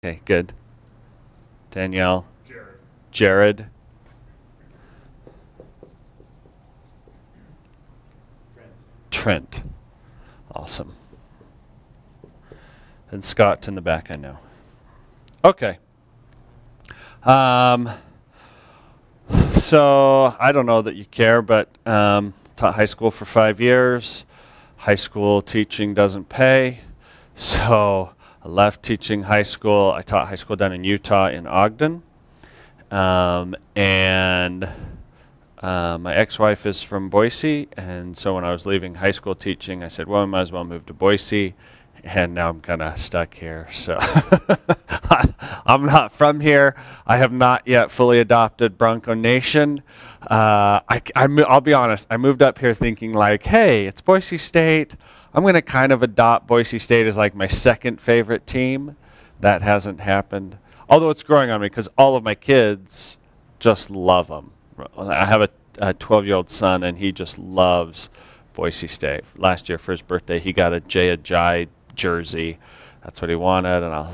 Okay, good. Danielle. Jared. Jared. Trent. Trent. Awesome. And Scott in the back, I know. Okay. So I don't know that you care, but taught high school for 5 years. High school teaching doesn't pay, so I left teaching high school. I taught high school down in Utah in Ogden, and my ex-wife is from Boise, and so when I was leaving high school teaching, I said, well, I might as well move to Boise, and now I'm kind of stuck here. So I'm not from here. I have not yet fully adopted Bronco Nation. I'll be honest, I moved up here thinking like, hey, it's Boise State. I'm going to kind of adopt Boise State as like my second favorite team. That hasn't happened. Although it's growing on me because all of my kids just love them. I have a 12-year-old son, and he just loves Boise State. Last year for his birthday, he got a Jay Ajayi jersey. That's what he wanted, and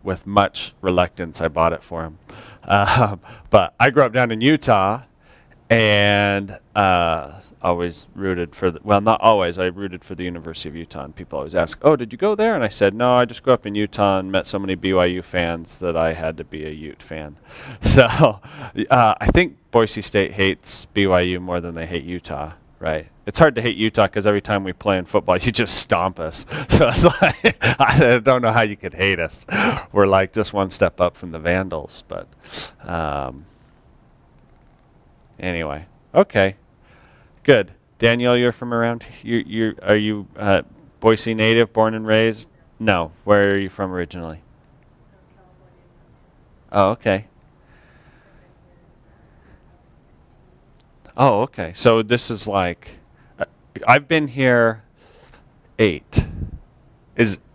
with much reluctance, I bought it for him. But I grew up down in Utah, and always rooted for well, not always. I rooted for the University of Utah, and people always ask, "Oh, did you go there?" And I said, "No, I just grew up in Utah and met so many BYU fans that I had to be a Ute fan." So I think Boise State hates BYU more than they hate Utah. Right. It's hard to hate Utah because every time we play in football, you just stomp us. So it's like, I don't know how you could hate us. We're like just one step up from the Vandals. But anyway, okay, good. Danielle, you're from around. Are you Boise native, born and raised? No. Where are you from originally? Oh, okay. Oh, okay. So this is like, I've been here 8.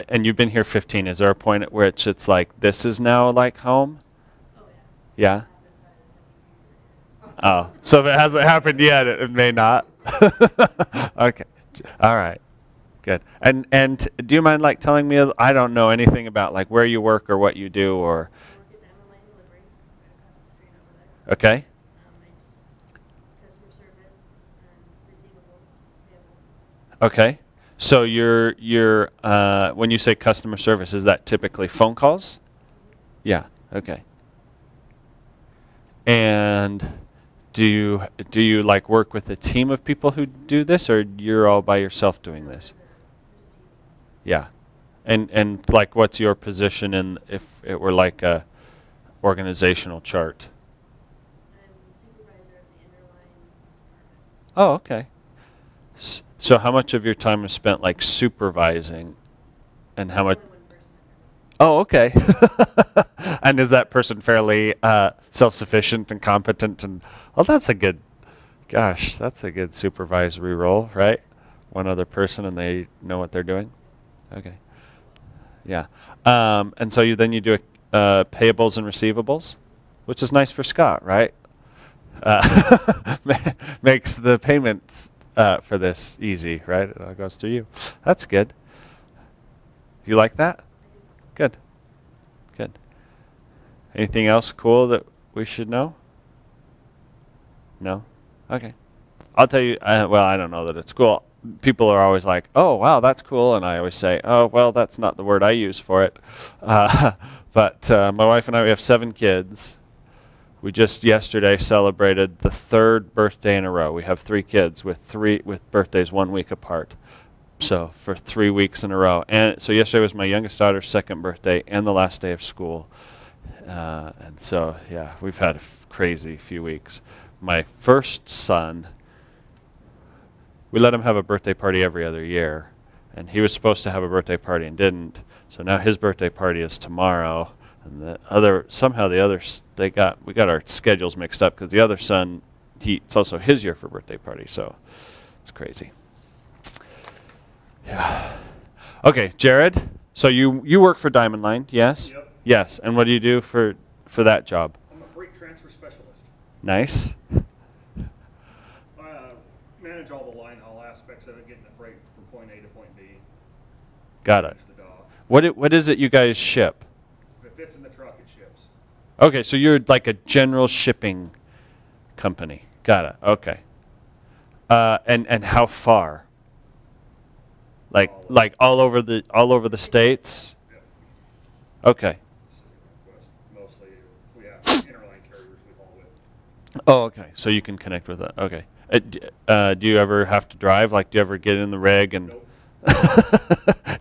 And you've been here 15. Is there a point at which it's like this is now like home? Yeah. Oh, so if it hasn't happened yet, it may not. Okay. All right. Good. And do you mind like telling me? I don't know anything about like where you work or what you do or. Okay. Okay. So you're when you say customer service, is that typically phone calls? Yeah. Okay. And do you like work with a team of people who do this, or you're all by yourself doing this? Yeah. And like what's your position in if it were like a organizational chart? Oh, okay. So how much of your time is spent like supervising and how much? Oh, okay. And is that person fairly self-sufficient and competent? And well, that's a good, gosh, that's a good supervisory role, right? One other person and they know what they're doing. Okay. Yeah. And so you do payables and receivables, which is nice for Scott, right? Makes the payments for this easy, right? It all goes through you. That's good. You like that? Good. Good. Anything else cool that we should know? No? Okay. I'll tell you, well, I don't know that it's cool. People are always like, oh, wow, that's cool. And I always say, oh, well, that's not the word I use for it. But my wife and I, we have 7 kids. We just yesterday celebrated the 3rd birthday in a row. We have 3 kids with birthdays 1 week apart. So for 3 weeks in a row. And so yesterday was my youngest daughter's 2nd birthday and the last day of school. And so, yeah, we've had a crazy few weeks. My first son, we let him have a birthday party every other year. And he was supposed to have a birthday party and didn't. So now his birthday party is tomorrow. And we got our schedules mixed up because the other son, it's also his year for birthday party. So it's crazy. Yeah. Okay, Jared. So you work for Diamond Line, yes? Yep. Yes. And what do you do for that job? I'm a freight transfer specialist. Nice. I manage all the line haul aspects of it, getting the freight from point A to point B. Got it. What is it you guys ship? If it's in the truck, it ships. Okay, so you're like a general shipping company. Got it. Okay. And how far? Like all over the states? Yep. Okay. Pacific Northwest, mostly. We have interline carriers we haul with. Oh, okay. So you can connect with that. Okay. Do you ever have to drive? Like, do you ever get in the rig and? Nope.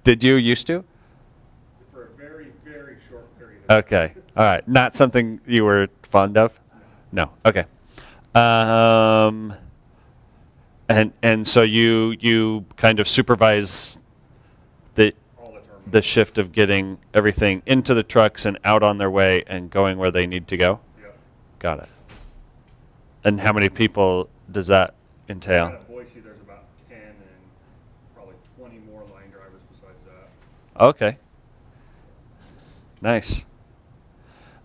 Did you used to? For a very, very short period of time. Okay. All right. Not something you were fond of? No. Okay. And so you kind of supervise the All the terminals. the shift of getting everything into the trucks and out on their way and going where they need to go? Yep. Got it. And how many people does that entail? Out of Boise, there's about 10 and probably 20 more line drivers besides that. Okay. Nice.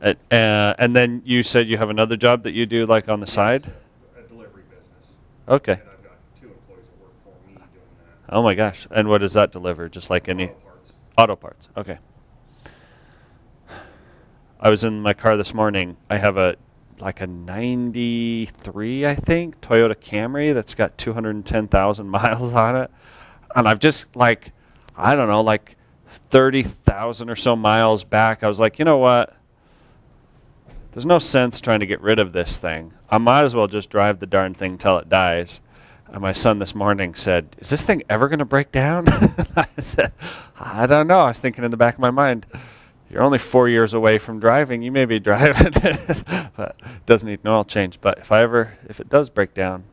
And then you said you have another job that you do like on the side? A delivery business. Okay. And I've got 2 employees that work for me doing that. Oh my gosh. And what does that deliver? Just like any Auto parts. auto parts. Okay. I was in my car this morning. I have a 93, I think, Toyota Camry that's got 210,000 miles on it. And I've just I don't know, 30,000 or so miles back. I was like, you know what? There's no sense trying to get rid of this thing. I might as well just drive the darn thing till it dies. And my son this morning said, is this thing ever going to break down? I said, I don't know. I was thinking in the back of my mind, you're only 4 years away from driving. You may be driving, but it doesn't need an oil change. But if it does break down,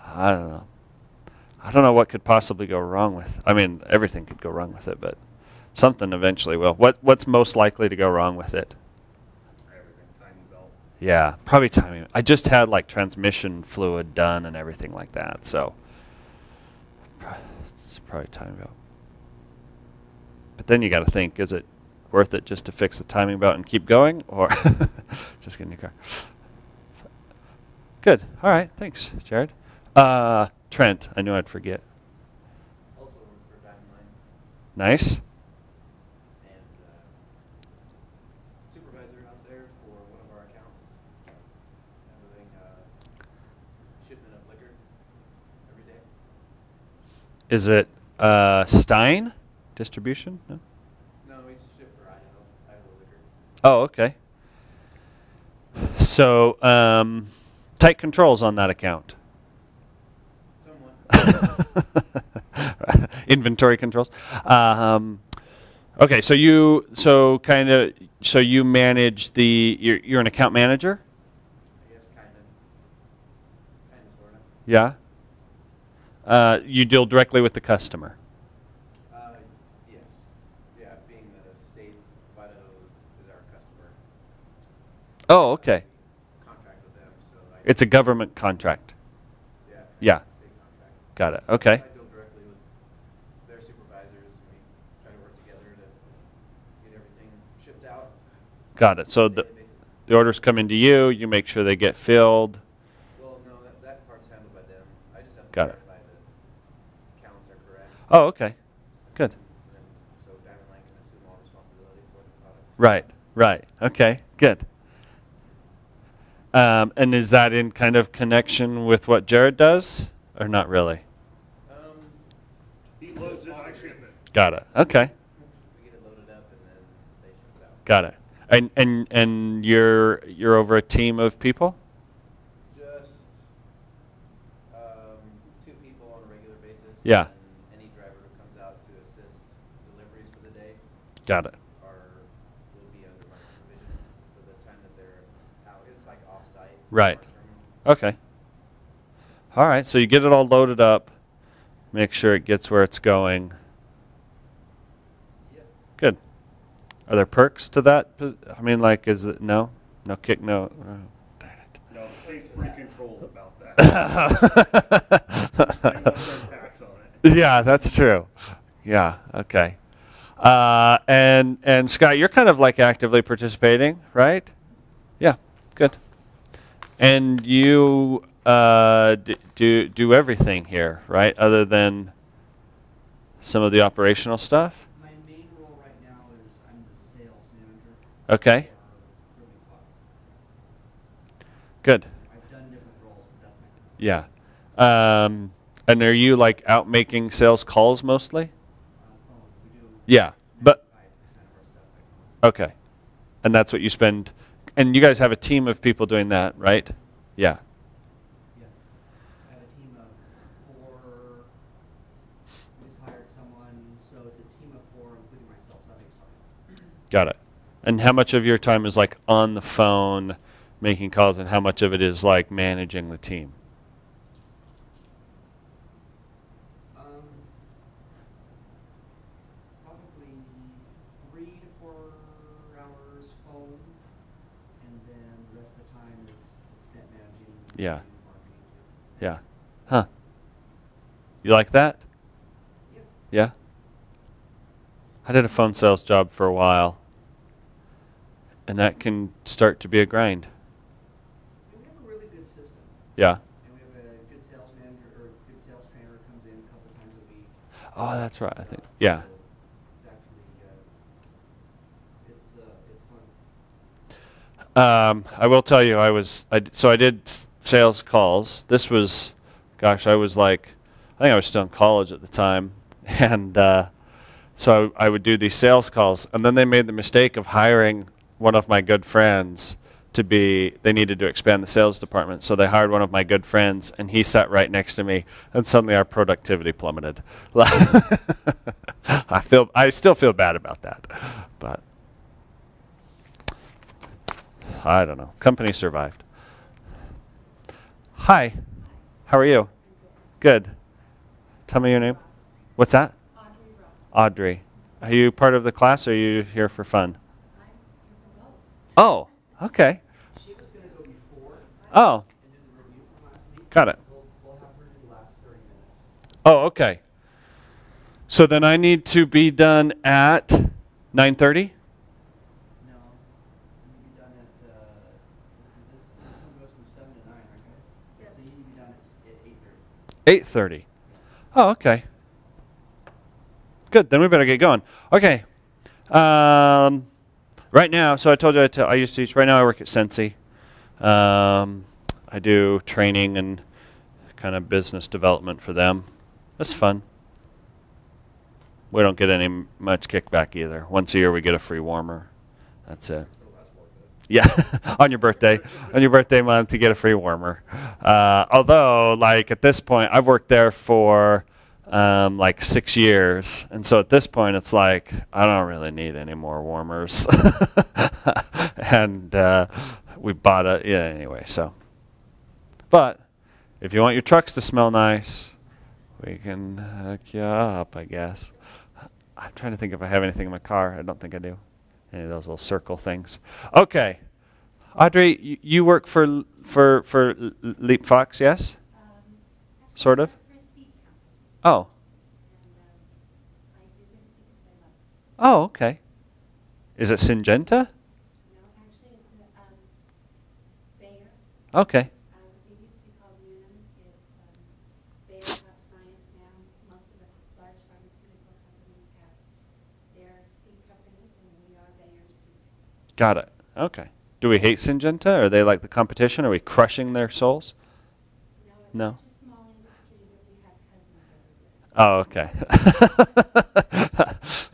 I don't know. I don't know what could possibly go wrong with. I mean, everything could go wrong with it, but something eventually will. What's most likely to go wrong with it? Everything, timing belt. Yeah, probably timing. I just had transmission fluid done and everything like that, so it's probably timing belt. But then you got to think, is it worth it just to fix the timing belt and keep going, or just get a new car? Good. All right. Thanks, Jared. Trent, I knew I'd forget. Also work for Diamond Line Nice. and supervisor out there for one of our accounts. Everything, shipment of liquor every day. Is it Stein distribution? No? No, we ship for Idaho liquor. Oh, okay. So, tight controls on that account. Somewhat. Inventory controls. Okay, so you manage you're an account manager? I guess kind of, sort of. Yeah. You deal directly with the customer. Yes. Yeah, being the state of Idaho is our customer. Oh, okay. We contract with them, so It's a government contract. yeah. Yeah. State contract. Got it. Okay. I deal directly with their supervisors. We try to work together to get everything shipped out. Got it. So the orders come into you. You make sure they get filled. Well, no, that part's handled by them. I just have to Got it. verify the counts are correct. Oh, okay. Good. And so Diamond Line can assume all responsibility for the product. Right. Right. Okay. Good. And is that in kind of connection with what Jared does, or not really? He loads it, I ship it. Got it. Okay. We get it loaded up and then they ship it out. Got it. And you're over a team of people? Just 2 people on a regular basis. Yeah. And any driver who comes out to assist deliveries for the day Got it. will be under my supervision for the time that they're out. It's like off-site. Right. Our terminal. Okay. All right. So you get it all loaded up, make sure it gets where it's going. Yep. Good. Are there perks to that? I mean, is it no kick, no? Oh, darn it. No, the state's pretty controlled about that. They want their tax on it. Yeah, that's true. Yeah. Okay. And Scott, you're kind of actively participating, right? Yeah. Good. And you do everything here, right? Other than some of the operational stuff. My main role right now is I'm the Okay. for LeapFox. Good. I've done different roles, but that's my Yeah. And are you like out making sales calls mostly? phone. We do Yeah. But 95% of our stuff by phone. okay. And that's what you spend. And you guys have a team of people doing that, right? Yeah. Yeah. I have a team of 4. We just hired someone, so it's a team of 4, including myself, so that makes 5. Got it. And how much of your time is like on the phone making calls, and how much of it is like managing the team? Probably 3 to 4 hours phone, and then the rest of the time is spent managing Yeah. and marketing too. Yeah. Huh. You like that? Yep. Yeah. I did a phone sales job for a while, and that can start to be a grind. And we have a really good system. Yeah. And we have a good sales manager or good sales trainer who comes in a couple times a week. Oh, that's right. I think. Yeah. So it's actually it's fun. I will tell you, I did sales calls. This was, gosh, I think I was still in college at the time, and so I would do these sales calls, and then they made the mistake of hiring one of my good friends they needed to expand the sales department, so they hired one of my good friends, and he sat right next to me, and suddenly our productivity plummeted. I still feel bad about that, but I don't know. Company survived. Hi. How are you? Good. Tell me your name. What's that? Audrey Ross. Audrey. Are you part of the class, or are you here for fun? I'm here for both. Oh, okay. She was going to go before Oh, and do the review from last week. got it. We'll have her do the last 30 minutes. Oh, okay. So then I need to be done at 9:30? No. You need to be done at, this one goes from 7 to 9, right guys? Yes. So you need to be done at 8:30. 8:30. Oh, okay. Good. Then we better get going. Okay. Right now, so I told you I used to teach. Right now I work at Sensi. I do training and kind of business development for them. That's fun. We don't get any much kickback either. Once a year we get a free warmer. That's it. So that's worth it. Yeah, on your birthday month, you get a free warmer. Although, like at this point, I've worked there for like 6 years, and so at this point, it's like I don't really need any more warmers. And we bought it, yeah. Anyway, so. But if you want your trucks to smell nice, we can hook you up, I guess. I'm trying to think if I have anything in my car. I don't think I do. Any of those little circle things. Okay. Audrey, you work for LeapFox, yes? Sort of? For a seed company, Oh. and I do this because I love it. Oh, okay. Is it Syngenta? No, actually, it's a Bayer. Okay. It used to be called Unums. It's Bayer Crop Science now. Most of the large pharmaceutical companies have their seed companies, and we are Bayer's seed. Got it. Okay. Do we hate Syngenta? Are they like the competition? Are we crushing their souls? No, No. it's such a small industry that we have cousins everywhere. So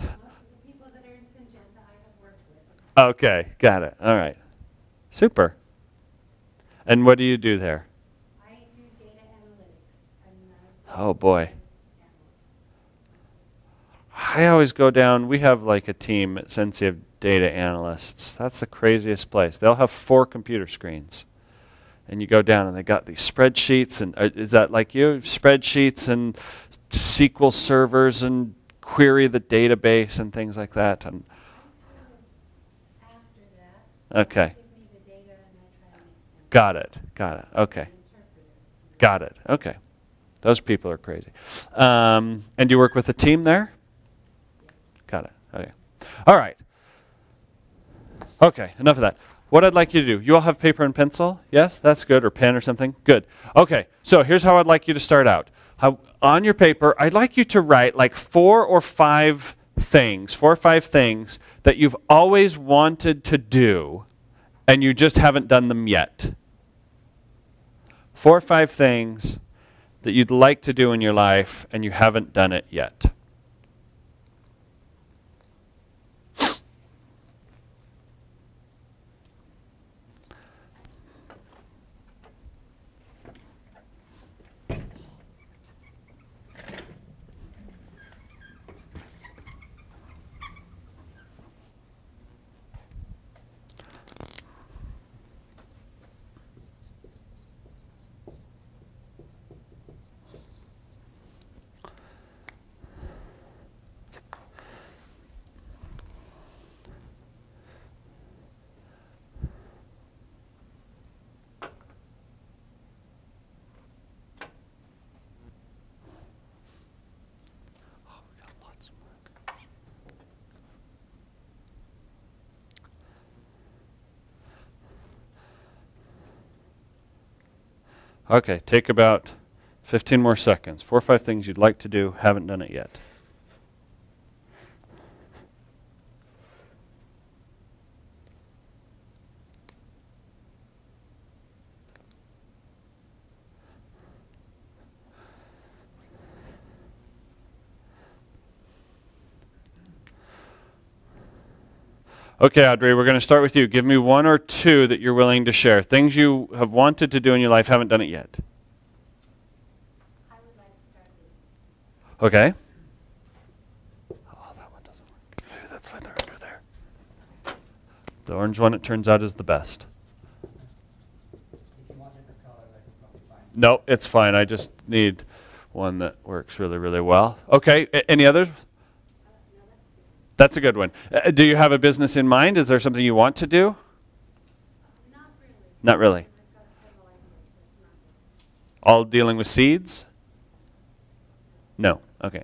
most of the people that are in Syngenta I have worked with. Okay. Got it. All right. Super. And what do you do there? I do data analytics. I'm Oh, boy. analyst. I always go down. We have like a team at Sensi of data analysts. That's the craziest place. They'll have 4 computer screens. And you go down and they got these spreadsheets. And is that like you? Spreadsheets and SQL servers and query the database and things like that. And After that, so okay. they give me the data and I try to make sense. Got it. Got it. Okay. Interpret it. Got it. Okay. Those people are crazy. And you work with a team there? Got it. Okay. All right. Okay, enough of that. What I'd like you to do, you all have paper and pencil? Yes, that's good, or pen or something? Good. Okay, so here's how I'd like you to start out. On your paper, I'd like you to write like 4 or 5 things, 4 or 5 things that you've always wanted to do and you just haven't done them yet. 4 or 5 things that you'd like to do in your life and you haven't done it yet. Okay, take about 15 more seconds. 4 or 5 things you'd like to do, haven't done it yet. Okay, Audrey, we're going to start with you. Give me 1 or 2 that you're willing to share. Things you have wanted to do in your life, haven't done it yet. I would like to start a business. Okay. Oh, that one doesn't work. Maybe that's why they're under there. The orange one, it turns out, is the best. If you want different colors, I can probably find. No, it's fine. I just need one that works really, really well. Okay, any others? No, that's good. That's a good one. Do you have a business in mind? Is there something you want to do? Not really. Not really. I've got several ideas, but not really. All dealing with seeds? No. Okay.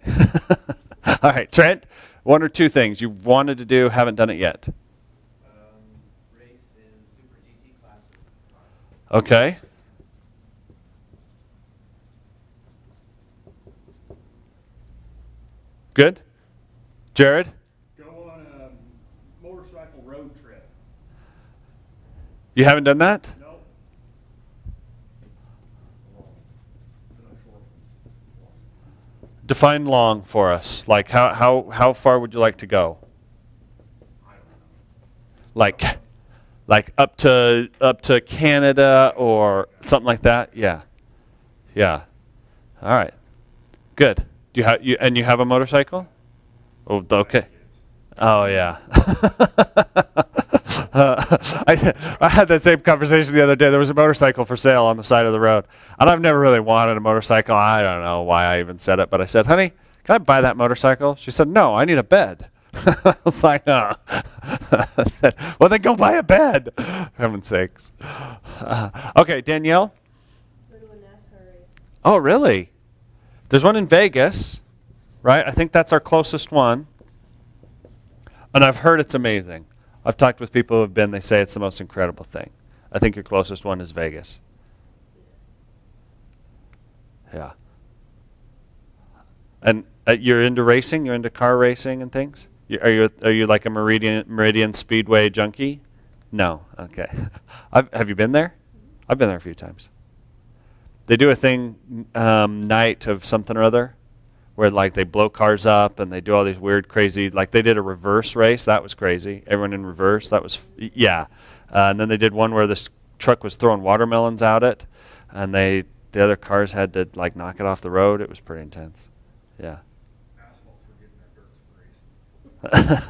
All right, Trent, 1 or 2 things you wanted to do, haven't done it yet. Race in Super GT classes. Okay. Good. Jared? Go on a motorcycle road trip. You haven't done that? Nope. Define long for us. Like how far would you like to go? I don't know. Like up to Canada or something like that? Yeah. Yeah. All right. Good. Do you have a motorcycle? Oh, okay. Oh yeah. I had that same conversation the other day. There was a motorcycle for sale on the side of the road, and I've never really wanted a motorcycle. I don't know why I even said it, but I said, "Honey, can I buy that motorcycle?" She said, "No, I need a bed." I was like, "No." I said, "Well, then go buy a bed." For heaven's sakes. Okay, Danielle. Go to a NASCAR race. Oh, really? There's one in Vegas, right? I think that's our closest one. And I've heard it's amazing. I've talked with people who have been, they say it's the most incredible thing. I think your closest one is Vegas. Yeah. And you're into racing? You're into car racing and things? Are you like a Meridian Speedway junkie? No. Okay. Have you been there? I've been there a few times. They do a thing night of something or other where like they blow cars up and they do all these weird crazy, like they did a reverse race. That was crazy. Everyone in reverse. That was, yeah. And then they did one where this truck was throwing watermelons out it and the other cars had to like knock it off the road. It was pretty intense. Yeah. Asphalt's for getting that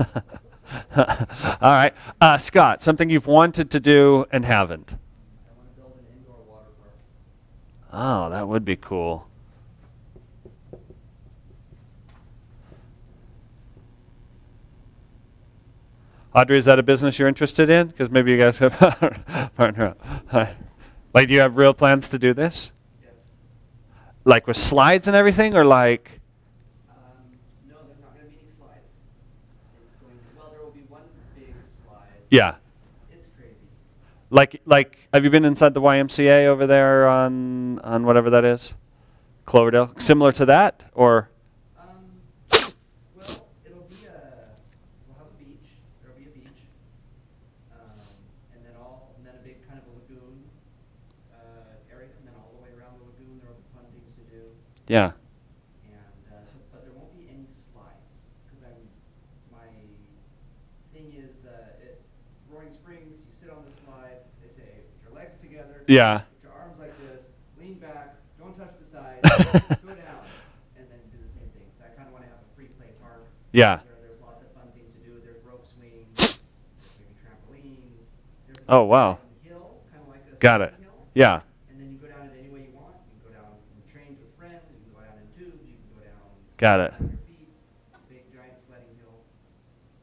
dirt race. All right. Scott, something you've wanted to do and haven't. I want to build an indoor water park. Oh, that would be cool. Audrey, is that a business you're interested in? Because maybe you guys have partner up. Hi. Like, do you have real plans to do this? Yes. Like with slides and everything, or like? No, there's not going to be any slides. It's going to, well, there will be one big slide. Yeah. It's crazy. Like, have you been inside the YMCA over there on whatever that is, Cloverdale? Similar to that, or? Well, it'll be a Yeah. And but there won't be any slides because my thing is Roaring Springs. You sit on the slide. They say put your legs together. Yeah. Put your arms like this. Lean back. Don't touch the sides. Go down, and then do the same thing. So I kind of want to have a free play park. Yeah. There's lots of fun things to do. There's rope swings. There's maybe trampolines. There's a Oh, wow. hill, kind of like a Got it. hill. Yeah. And then you go down it any way you want. You can go down in trains with friends. You can go down in tubes. You can go down. Got it. On your feet. Big giant sledding hill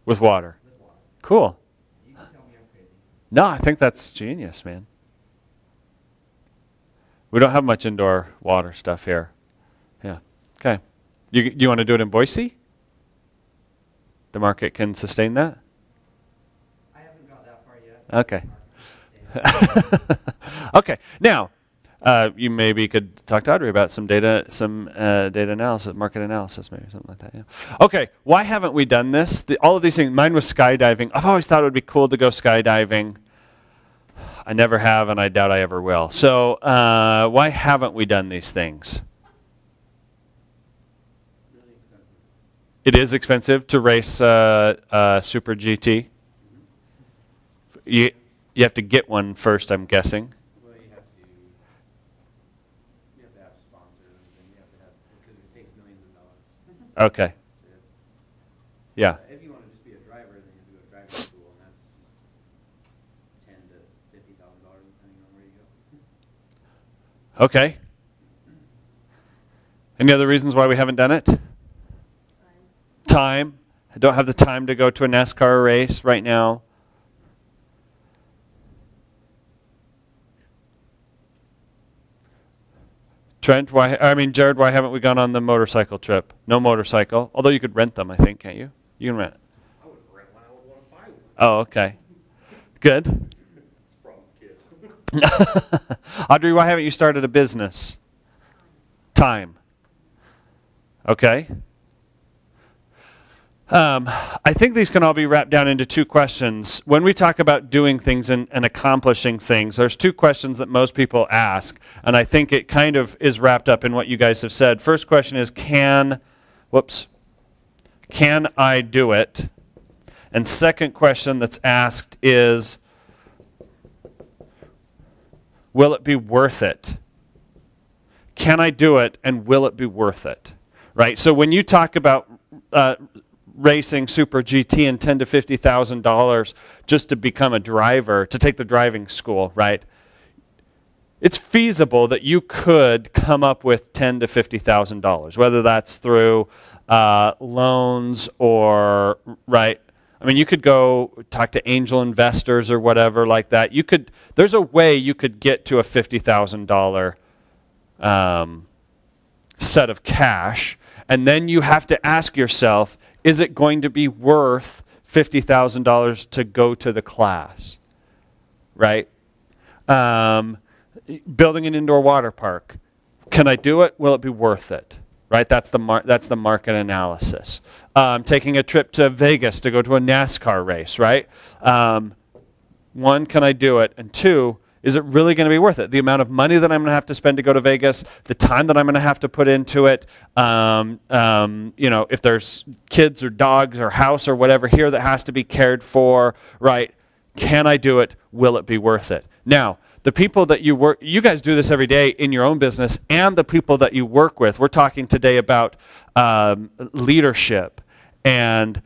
With water. with water. Cool. You can tell me I'm crazy. No, I think that's genius, man. We don't have much indoor water stuff here. Yeah. Okay. You want to do it in Boise? The market can sustain that? I haven't got that far yet. Okay. Okay. Now, you maybe could talk to Audrey about some data analysis, market analysis, maybe something like that. Yeah. Okay. Why haven't we done this? All of these things. Mine was skydiving. I've always thought it would be cool to go skydiving. I never have, and I doubt I ever will. So, why haven't we done these things? Really expensive. It is expensive to race Super GT. You have to get one first, I'm guessing. Well, you have to have sponsors, and you have to have, because it takes millions of dollars. Okay. Yeah. If you want to just be a driver, then you do a driving school, and that's $10,000 to $50,000 depending on where you go. Okay. Any other reasons why we haven't done it? Time. I don't have the time to go to a NASCAR race right now. Trent, Jared, why haven't we gone on the motorcycle trip? No motorcycle, although you could rent them, I think, can't you? You can rent. I would rent one. I would want to buy one. Oh, okay. Good. It's from kids. Audrey, why haven't you started a business? Time. Okay. I think these can all be wrapped down into two questions. When we talk about doing things and accomplishing things, there's two questions that most people ask, and I think it kind of is wrapped up in what you guys have said. First question is, can I do it? And second question that's asked is, will it be worth it? Can I do it, and will it be worth it? Right? So when you talk about racing Super GT and $10,000 to $50,000 just to become a driver, to take the driving school, right? It's feasible that you could come up with $10,000 to $50,000, whether that's through loans or, right? I mean, you could go talk to angel investors or whatever like that. There's a way you could get to a $50,000 set of cash, and then you have to ask yourself, is it going to be worth $50,000 to go to the class, right? Building an indoor water park. Can I do it? Will it be worth it? Right? That's the market analysis. Taking a trip to Vegas to go to a NASCAR race, right? One, can I do it? And two, is it really going to be worth it? The amount of money that I'm going to have to spend to go to Vegas, the time that I'm going to have to put into it, if there's kids or dogs or house or whatever here that has to be cared for, right? Can I do it? Will it be worth it? Now, the people that you guys do this every day in your own business, and the people that you work with. We're talking today about leadership and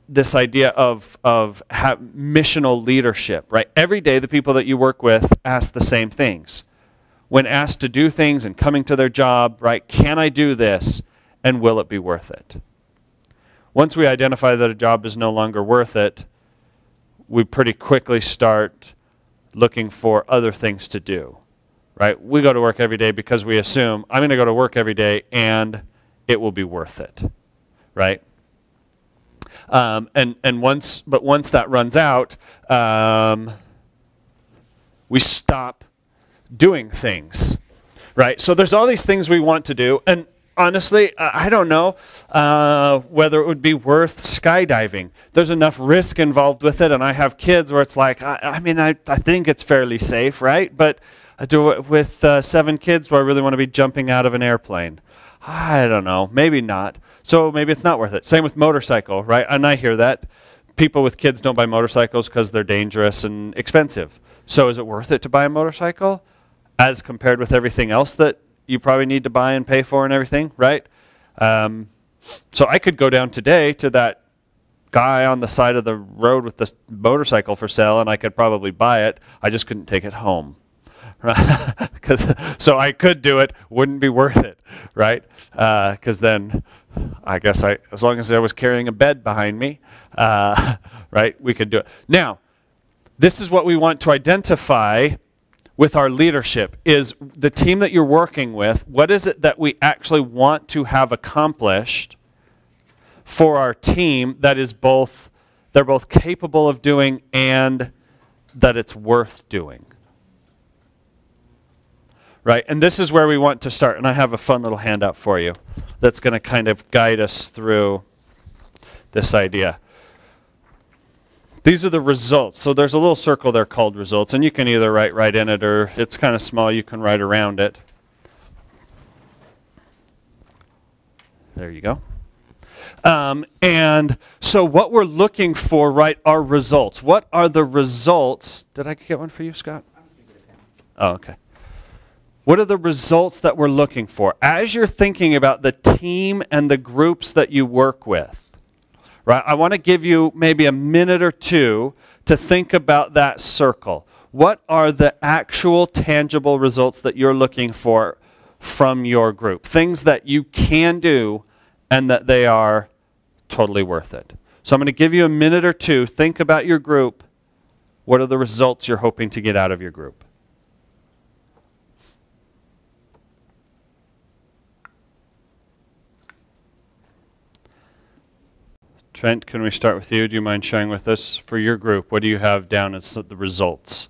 this idea of missional leadership, right? Every day the people that you work with ask the same things. When asked to do things and coming to their job, right, can I do this and will it be worth it? Once we identify that a job is no longer worth it, we pretty quickly start looking for other things to do, right? We go to work every day because we assume I'm going to go to work every day and it will be worth it, right? Once that runs out, we stop doing things, right? So there's all these things we want to do, and honestly, I don't know whether it would be worth skydiving. There's enough risk involved with it, and I have kids where it's like, I think it's fairly safe, right? But I do it with 7 kids. Do I really want to be jumping out of an airplane? I don't know. Maybe not. So maybe it's not worth it. Same with motorcycle, right? And I hear that. People with kids don't buy motorcycles because they're dangerous and expensive. So is it worth it to buy a motorcycle as compared with everything else that you probably need to buy and pay for and everything, right? So I could go down today to that guy on the side of the road with the motorcycle for sale, and I could probably buy it. I just couldn't take it home. So I could do it, wouldn't be worth it, right? Because then I guess as long as I was carrying a bed behind me, right, we could do it. Now, this is what we want to identify with our leadership, is the team that you're working with, what is it that we actually want to have accomplished for our team that is they're both capable of doing and that it's worth doing. Right, and this is where we want to start, and I have a fun little handout for you that's going to kind of guide us through this idea. These are the results. So there's a little circle there called results, and you can either write right in it, or it's kind of small, you can write around it. There you go. And so what we're looking for, right, are results. What are the results? Did I get one for you, Scott? Oh, okay. What are the results that we're looking for? As you're thinking about the team and the groups that you work with, right, I want to give you maybe a minute or two to think about that circle. What are the actual tangible results that you're looking for from your group? Things that you can do and that they are totally worth it. So I'm going to give you a minute or two. Think about your group. What are the results you're hoping to get out of your group? Trent, can we start with you? Do you mind sharing with us for your group? What do you have down as the results?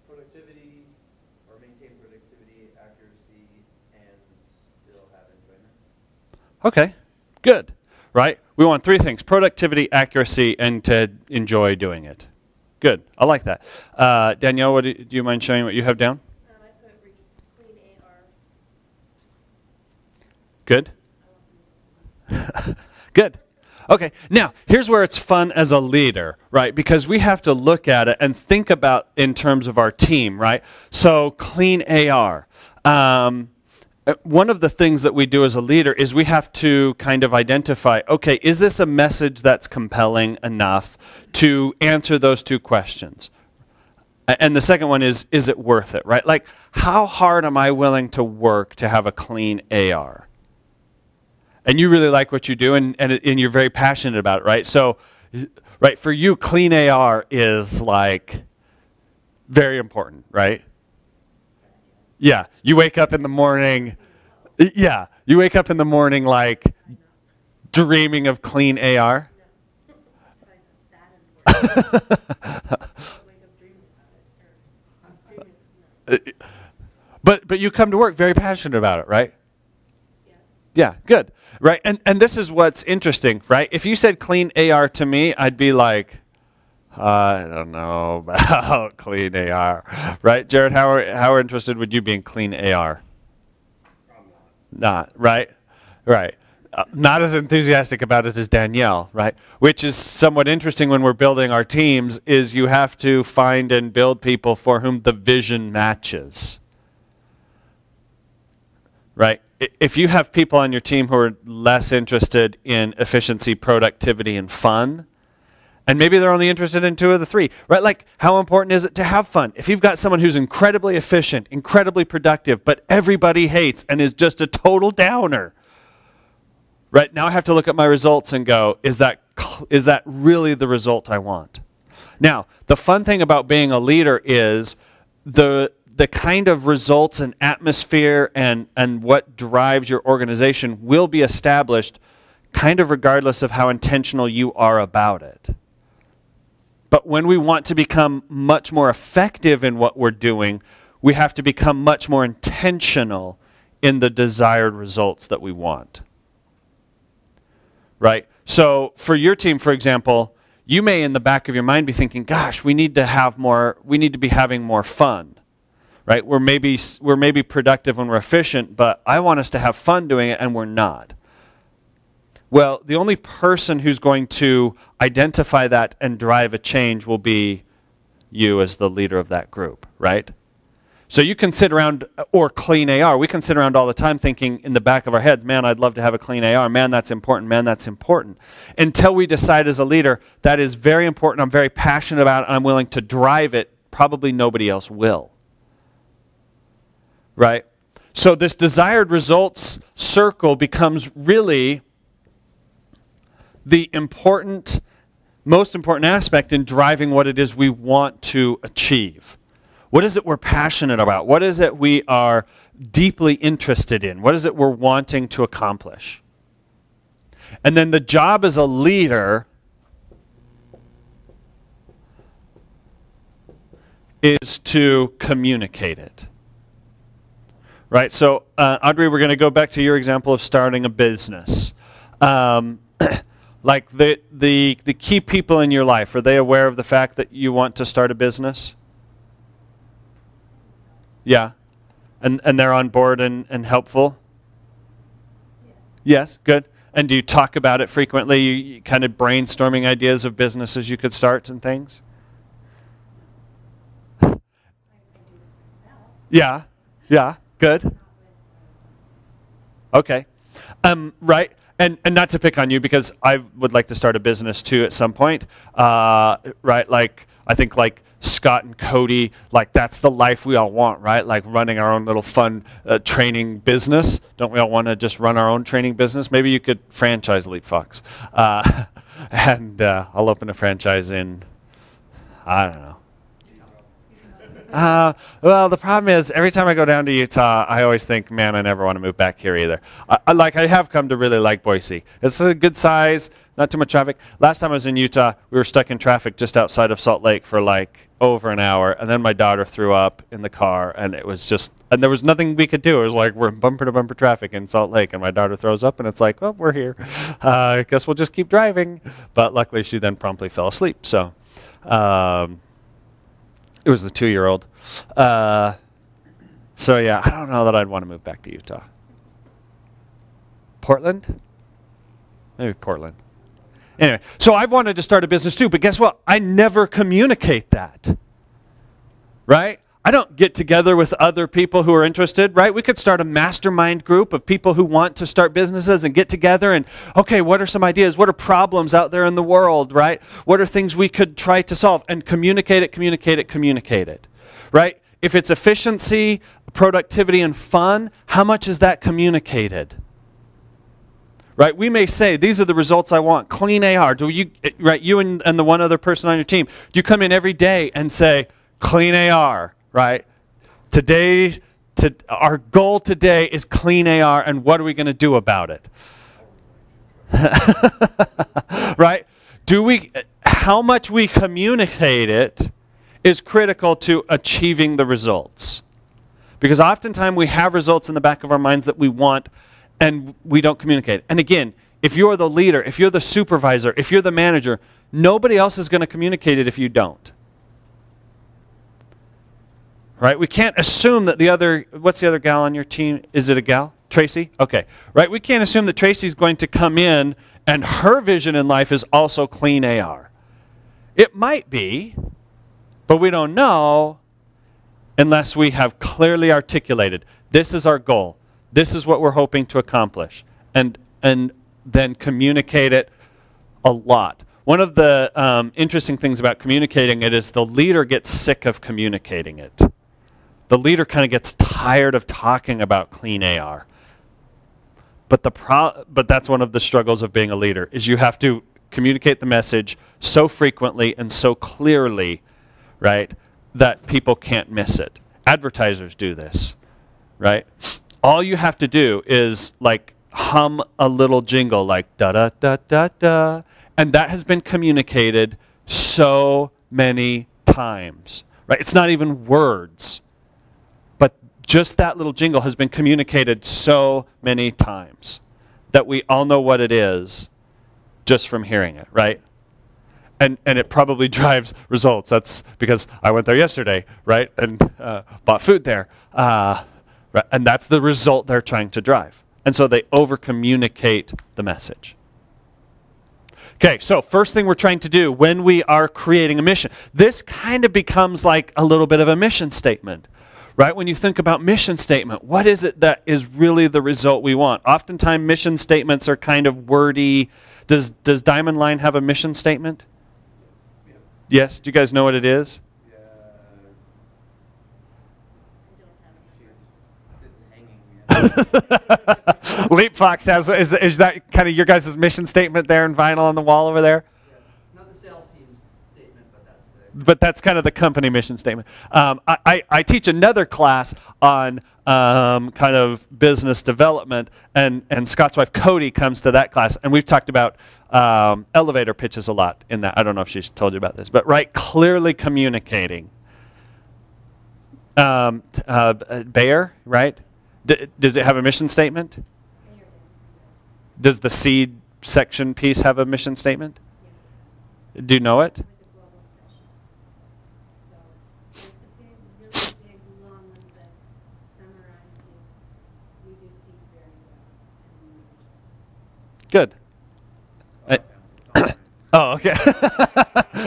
Productivity, or maintain productivity, accuracy, and still have enjoyment. Okay, good. Right? We want 3 things: productivity, accuracy, and to enjoy doing it. Good. I like that. Danielle, do you mind sharing what you have down? I put clean AR. Good. Good. Okay, now here's where it's fun as a leader, right? Because we have to look at it and think about in terms of our team, right? So clean AR. One of the things that we do as a leader is we have to kind of identify, okay, is this a message that's compelling enough to answer those 2 questions? And the second one is it worth it, right? Like, how hard am I willing to work to have a clean AR? And you really like what you do, and you're very passionate about it, right? So, right, for you, clean AR is like very important, right? Yeah, you wake up in the morning. Yeah, you wake up in the morning like dreaming of clean AR. But you come to work very passionate about it, right? Yeah, good. Right, and this is what's interesting, right? If you said clean AR to me, I'd be like, I don't know about clean AR. Right, Jared, how interested would you be in clean AR? Not, right? Right. Not as enthusiastic about it as Danielle, right? Which is somewhat interesting when we're building our teams, is you have to find and build people for whom the vision matches. Right? If you have people on your team who are less interested in efficiency, productivity, and fun, and maybe they're only interested in 2 of the 3, right? Like, how important is it to have fun? If you've got someone who's incredibly efficient, incredibly productive, but everybody hates and is just a total downer, right? Now I have to look at my results and go, is that really the result I want? Now, the fun thing about being a leader is the kind of results and atmosphere and what drives your organization will be established kind of regardless of how intentional you are about it. But when we want to become much more effective in what we're doing, we have to become much more intentional in the desired results that we want. Right? So for your team, for example, you may in the back of your mind be thinking, gosh, we need to be having more fun. Right? We're maybe productive when we're efficient, but I want us to have fun doing it, and we're not. Well, the only person who's going to identify that and drive a change will be you as the leader of that group, right? So you can sit around, or clean AR, we can sit around all the time thinking in the back of our heads, man, I'd love to have a clean AR, man, that's important, man, that's important. Until we decide as a leader, that is very important, I'm very passionate about it, I'm willing to drive it, probably nobody else will. Right? So this desired results circle becomes really the most important aspect in driving what it is we want to achieve. What is it we're passionate about? What is it we are deeply interested in? What is it we're wanting to accomplish? And then the job as a leader is to communicate it. Right, so Audrey, we're going to go back to your example of starting a business. Like the key people in your life, are they aware of the fact that you want to start a business? Yeah, and they're on board and helpful? Yes, good. And do you talk about it frequently? You kind of brainstorming ideas of businesses you could start and things? Yeah, yeah. Good. Okay. Right. And not to pick on you, because I would like to start a business too at some point. Right. Like, I think like Scott and Cody, like that's the life we all want, right? Like running our own little fun training business. Don't we all want to just run our own training business? Maybe you could franchise LeapFox. And I'll open a franchise in, I don't know. Well, the problem is every time I go down to Utah, I always think, man, I never want to move back here either. I have come to really like Boise. It's a good size, not too much traffic. Last time I was in Utah, we were stuck in traffic just outside of Salt Lake for like over an hour, and then my daughter threw up in the car, and it was just, and there was nothing we could do. It was like we're in bumper-to-bumper traffic in Salt Lake, and my daughter throws up, and it's like, well, we're here. I guess we'll just keep driving. But luckily, she then promptly fell asleep. So. It was the 2-year-old. So yeah, I don't know that I'd want to move back to Utah. Portland? Maybe Portland. Anyway, so I've wanted to start a business too, but guess what? I never communicate that. Right? I don't get together with other people who are interested, right? We could start a mastermind group of people who want to start businesses and get together and, okay, what are some ideas? What are problems out there in the world, right? What are things we could try to solve? And communicate it, right? If it's efficiency, productivity, and fun, how much is that communicated? Right? We may say, these are the results I want. Clean AR. Do you, right, you and the one other person on your team, do you come in every day and say, clean AR? Right? Our goal today is clean AR, and what are we going to do about it? Right? How much we communicate it is critical to achieving the results. Because oftentimes we have results in the back of our minds that we want, and we don't communicate. And again, if you're the leader, if you're the supervisor, if you're the manager, nobody else is going to communicate it if you don't. Right? We can't assume that what's the other gal on your team? Is it a gal? Tracy? Okay. Right? We can't assume that Tracy's going to come in and her vision in life is also clean AR. It might be, but we don't know unless we have clearly articulated, this is our goal. This is what we're hoping to accomplish. And then communicate it a lot. One of the interesting things about communicating it is the leader gets sick of communicating it. The leader kind of gets tired of talking about clean AR. But that's one of the struggles of being a leader, is you have to communicate the message so frequently and so clearly, right, that people can't miss it. Advertisers do this, right? All you have to do is like hum a little jingle like da-da-da-da-da, and that has been communicated so many times, right? It's not even words. Just that little jingle has been communicated so many times that we all know what it is just from hearing it, right? And it probably drives results. That's because I went there yesterday, right? And bought food there. Right? And that's the result they're trying to drive. And so they over-communicate the message. Okay, so first thing we're trying to do when we are creating a mission, this kind of becomes like a little bit of a mission statement, right? When you think about mission statement, what is it that is really the result we want? Oftentimes mission statements are kind of wordy. Does Diamond Line have a mission statement? Yeah. Yes? Do you guys know what it is? Yeah. It's hanging. Yeah. LeapFox has, is that kind of your guys' mission statement there in vinyl on the wall over there? Yeah, it's not the sales team's statement, but that's But that's kind of the company mission statement. I teach another class on kind of business development, and Scott's wife Cody comes to that class, and we've talked about elevator pitches a lot in that. I don't know if she's told you about this, but right, clearly communicating. Bayer, right? Does it have a mission statement? Does the seed section piece have a mission statement? Do you know it? With the global specialist. So it's a big, really big, long one, but summarized, we do see very well. Good. Oh, okay.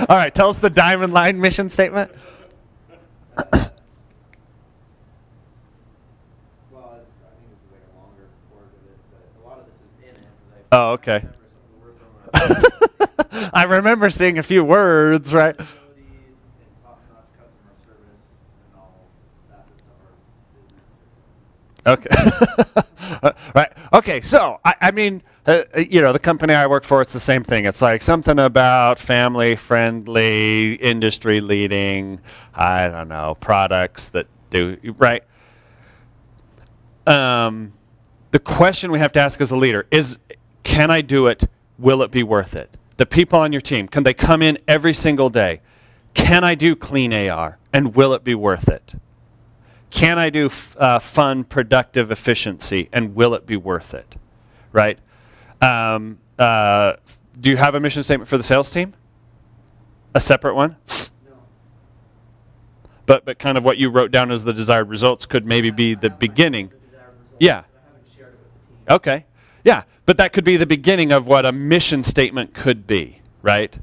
All right, tell us the Diamond Line mission statement. Well, I think this is like a longer part of it, but a lot of this is in it. Oh, okay. I remember seeing a few words, right? Facility and top-notch customer service and all facets of our business. Okay. Right. Okay. So, I mean, the company I work for, it's the same thing. It's like something about family friendly, industry leading, I don't know, products that do, right? The question we have to ask as a leader is, can I do it? Will it be worth it? The people on your team, can they come in every single day? Can I do clean AR? And will it be worth it? Can I do fun, productive efficiency? And will it be worth it? Right? Do you have a mission statement for the sales team? A separate one? No. But kind of what you wrote down as the desired results could maybe be the beginning. Yeah. I haven't shared it with the team. Okay. Yeah. But that could be the beginning of what a mission statement could be, right?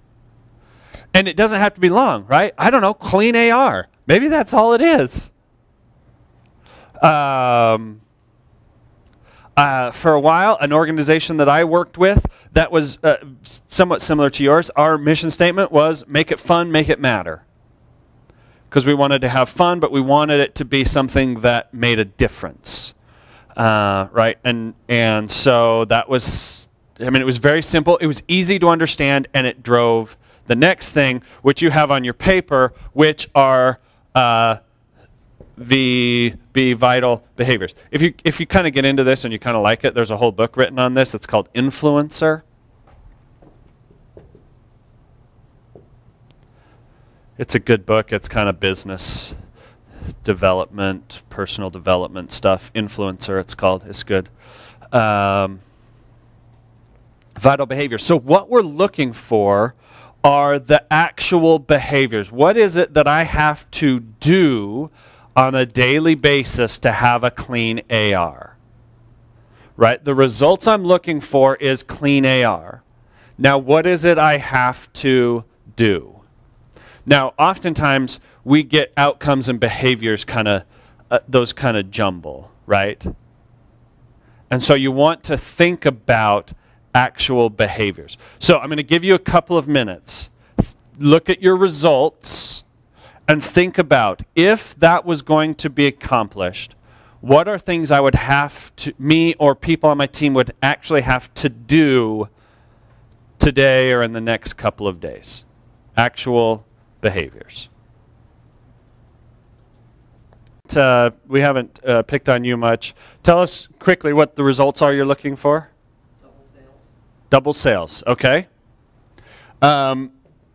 And it doesn't have to be long, right? I don't know, clean AR. Maybe that's all it is. For a while, an organization that I worked with that was somewhat similar to yours, our mission statement was make it fun, make it matter. Because we wanted to have fun, but we wanted it to be something that made a difference. Right? And so that was, I mean, it was very simple. It was easy to understand, and it drove the next thing, which you have on your paper, which are the vital behaviors. If you kind of get into this and you kind of like it, there's a whole book written on this. It's called Influencer. It's a good book. It's kind of business development, personal development stuff. Influencer, it's called. It's good. Vital behaviors. So what we're looking for are the actual behaviors. What is it that I have to do on a daily basis to have a clean AR? Right? The results I'm looking for is clean AR. Now, what is it I have to do? Now, oftentimes, we get outcomes and behaviors kind of, those kind of jumble, right? And so you want to think about actual behaviors. So I'm going to give you a couple of minutes. Look at your results and think about, if that was going to be accomplished, what are things I would have to, me or people on my team would actually have to do today or in the next couple of days? Actual behaviors. We haven't picked on you much. Tell us quickly what the results are you're looking for. Double sales. Double sales, okay.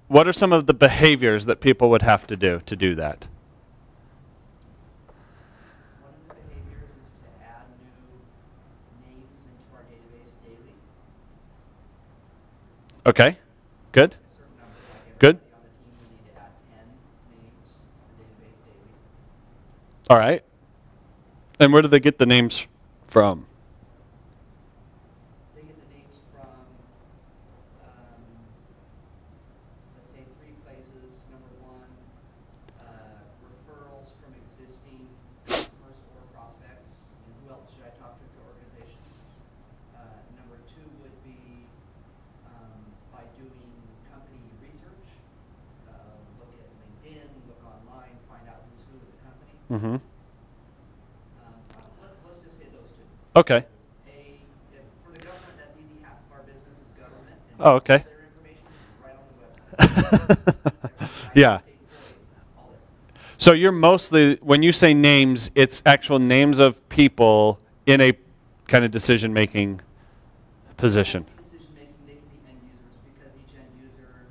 What are some of the behaviors that people would have to do that? One of the behaviors is to add new names into our database daily. Okay, good. A certain number, like All right. And where do they get the names from? They get the names from, let's say 3 places. Number 1, referrals from existing customers or prospects. And who else should I talk to the organization? Number 2 would be by doing company research. Look at LinkedIn, look online, find out who's who in the company. Mm-hmm. Let's just say those 2. Okay. For the government, that's easy. Half of our business is government. And Oh, okay. their information is right on the website. Yeah. So you're mostly, when you say names, it's actual names of people in a kind of decision-making position. Decision-making, they can be end users, because each end user,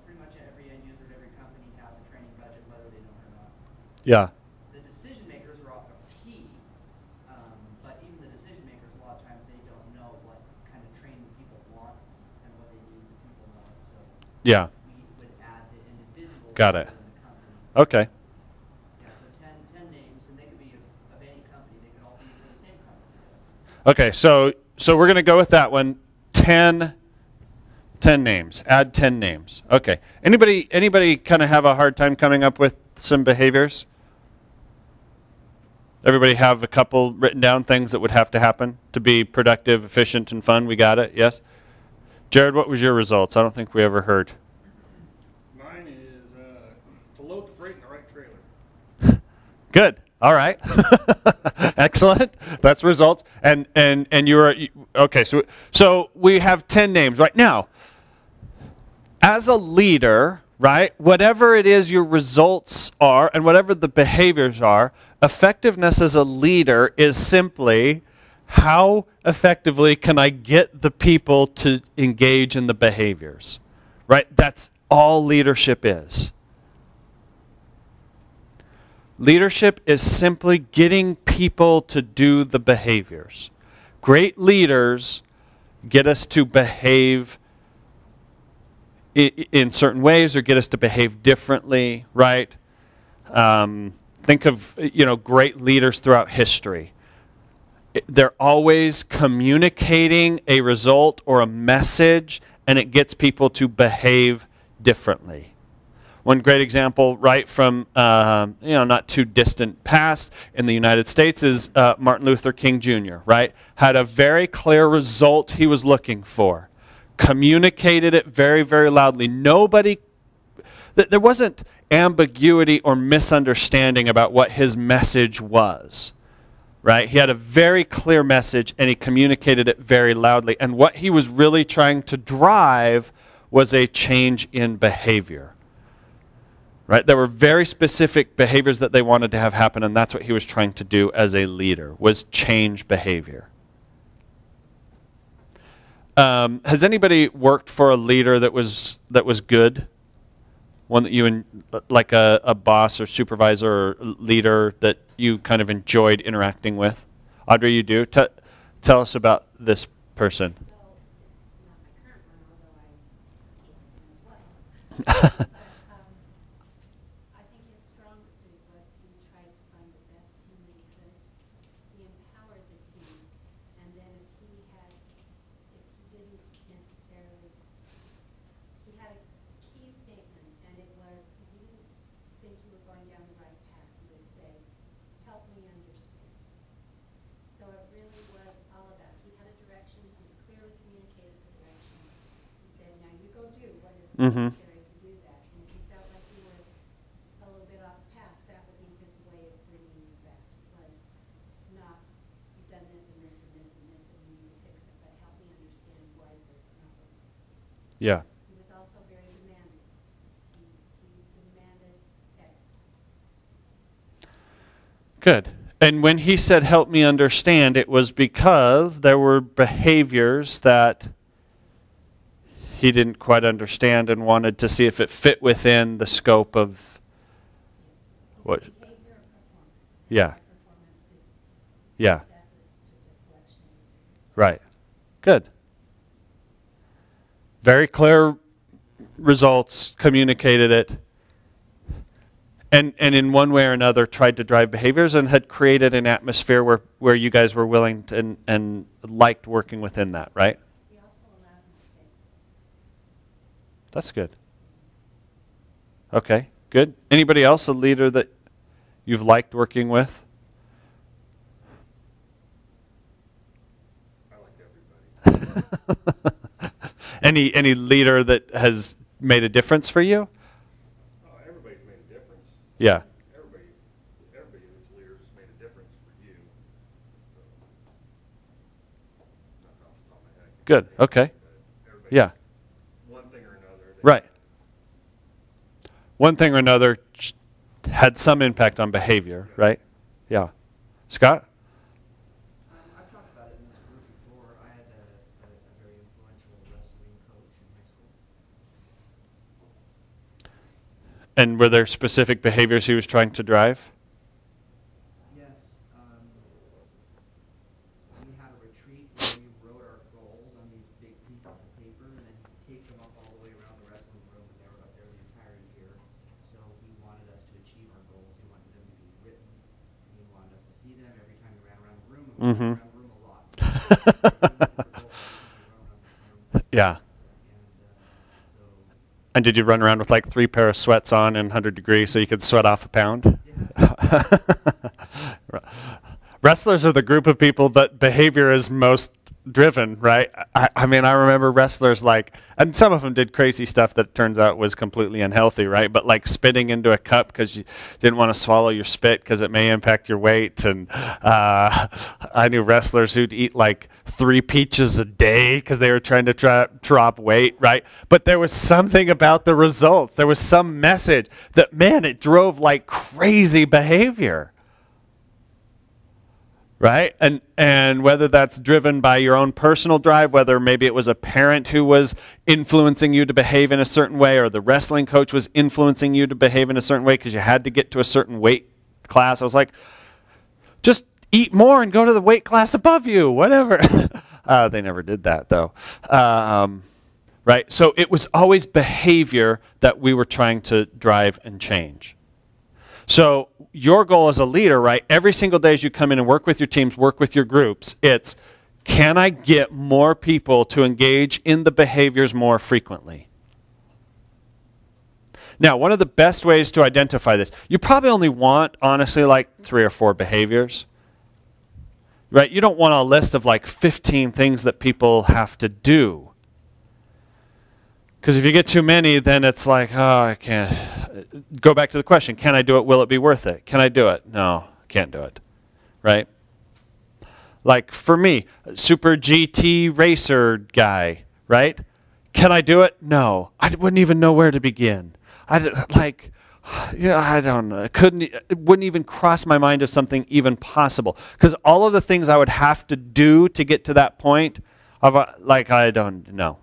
pretty much every end user at every company has a training budget, whether they know it or not. Yeah. The decision makers are often key, but even the decision makers, a lot of times, they don't know what kind of training people want and what they need the people want. So Yeah. we would add the individuals Got it. within the companies. Okay. Yeah, so 10 names, and they could be of any company. They could all be from the same company. Okay, so we're going to go with that one. 10 names. Add 10 names. Okay. Anybody kind of have a hard time coming up with some behaviors? Everybody have a couple written down things that would have to happen to be productive, efficient, and fun? We got it? Yes? Jared, what was your results? I don't think we ever heard. Mine is to load the freight in the right trailer. Good. All right. Excellent. That's results. And okay. So we have 10 names right now. As a leader, right? Whatever it is your results are, and whatever the behaviors are, effectiveness as a leader is simply how effectively can I get the people to engage in the behaviors, right? That's all leadership is. Leadership is simply getting people to do the behaviors. Great leaders get us to behave in certain ways or get us to behave differently, right? Think of, great leaders throughout history. They're always communicating a result or a message, and it gets people to behave differently. One great example, right, from not too distant past in the United States is Martin Luther King Jr., right? Had a very clear result he was looking for. Communicated it very, very loudly. There wasn't ambiguity or misunderstanding about what his message was, right? He had a very clear message, and he communicated it very loudly. And what he was really trying to drive was a change in behavior. Right? There were very specific behaviors that they wanted to have happen, and that's what he was trying to do as a leader, was change behavior. Has anybody worked for a leader that was good? One that you, like a boss or supervisor or leader that you kind of enjoyed interacting with? Audrey, you do? Tell us about this person. So, it's not my current one, although I enjoy him as well. I think his strong suit was he tried to find the best team that he could. He empowered the team, and then if he didn't necessarily, he had a key statement, and it was, if he didn't think you were going down the right path, he would say, help me understand. So it really was all of that. He had a direction, he clearly communicated the direction. He said, now you go do what is necessary to do that. And if you felt like you were a little bit off path, that would be his way of bringing you back. Was not, you've done this and this and this and this, and you need to fix it, but help me understand why you're not working. Yeah. He was also very demanding. He demanded excellence. Good. And when he said, help me understand, it was because there were behaviors that he didn't quite understand and wanted to see if it fit within the scope of what? Behavior or performance. Yeah. Performance business. Yeah. That's just a collection of. Right. Good. Very clear results, communicated it. and in one way or another tried to drive behaviors and had created an atmosphere where you guys were willing to, and liked working within that, right? We also allowed mistakes. That's good. Okay, good. Anybody else, a leader that you've liked working with? I like everybody. Any leader that has made a difference for you? Oh, everybody's made a difference. Yeah. Everybody that's leaders has made a difference for you. So, not off the top of my head. Good. Okay. Everybody, Yeah. one thing or another. Right. One thing or another had some impact on behavior, right? Yeah. Scott? I've talked about it in this group before. I had a very influential wrestling coach in high school. And were there specific behaviors he was trying to drive? Yes. We had a retreat where we wrote our goals on these big pieces of paper and then taped them up all the way around the wrestling room, and they were up there the entire year. So he wanted us to achieve our goals. He wanted them to be written. And he wanted us to see them every time we ran around the room. And we ran around the room a lot. Yeah. So, And did you run around with like 3 pair of sweats on and 100 degrees so you could sweat off a pound? Wrestlers are the group of people that behavior is most driven, right? I mean, I remember wrestlers like, and some of them did crazy stuff that turns out was completely unhealthy, right? But like spitting into a cup because you didn't want to swallow your spit because it may impact your weight. And I knew wrestlers who'd eat like 3 peaches a day because they were trying to drop weight, right? But there was something about the results. There was some message that, man, it drove like crazy behavior. Right? And whether that's driven by your own personal drive, whether maybe it was a parent who was influencing you to behave in a certain way, or the wrestling coach was influencing you to behave in a certain way because you had to get to a certain weight class. I was like, just eat more and go to the weight class above you, whatever. They never did that, though. Right? So it was always behavior that we were trying to drive and change. So your goal as a leader, right, every single day as you come in and work with your teams, work with your groups, it's, can I get more people to engage in the behaviors more frequently? Now, one of the best ways to identify this, you probably only want, honestly, like 3 or 4 behaviors. Right? You don't want a list of like 15 things that people have to do. Because if you get too many, then it's like, oh, I can't. Go back to the question, can I do it? Will it be worth it? Can I do it? No, can't do it. Right? Like for me, super GT racer guy, right? Can I do it? No. I wouldn't even know where to begin. I don't know. It wouldn't even cross my mind if something even possible. Because all of the things I would have to do to get to that point, I don't know.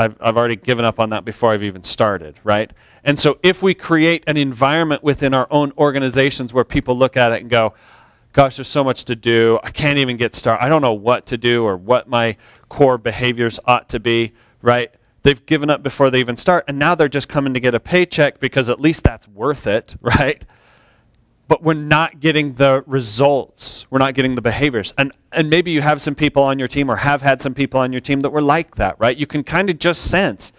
I've already given up on that before I've even started, right? And so if we create an environment within our own organizations where people look at it and go, gosh, there's so much to do. I can't even get started. I don't know what to do or what my core behaviors ought to be, right? They've given up before they even start, and now they're just coming to get a paycheck because at least that's worth it, right? But we're not getting the results. We're not getting the behaviors. And maybe you have some people on your team or have had some people on your team that were like that, right? You can kind of just sense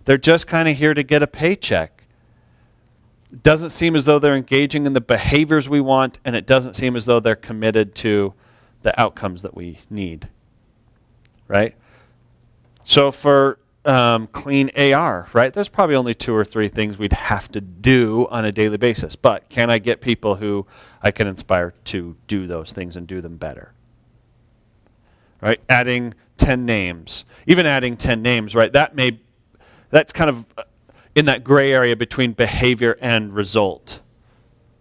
they're just kind of here to get a paycheck. It doesn't seem as though they're engaging in the behaviors we want, and it doesn't seem as though they're committed to the outcomes that we need, right? So for clean AR, right? There's probably only 2 or 3 things we'd have to do on a daily basis. But can I get people who I can inspire to do those things and do them better? Right? Adding 10 names. Even adding 10 names, right? That's kind of in that gray area between behavior and result.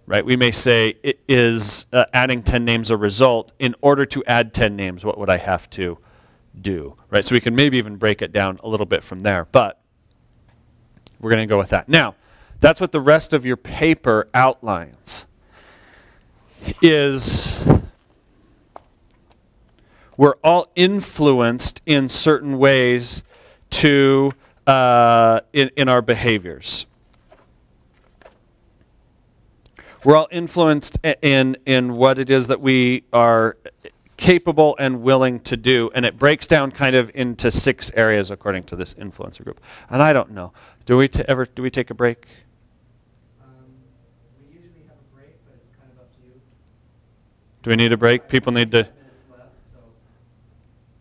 Right? We may say, is adding 10 names a result? In order to add 10 names, what would I have to do, right? So we can maybe even break it down a little bit from there, but we're going to go with that. Now, that's what the rest of your paper outlines, is we're all influenced in certain ways to in our behaviors. We're all influenced in what it is that we are capable and willing to do, and it breaks down kind of into 6 areas according to this influencer group. And I don't know. Do we take a break? We usually have a break, but it's kind of up to you. Do we need a break? People need to. 5 minutes left, so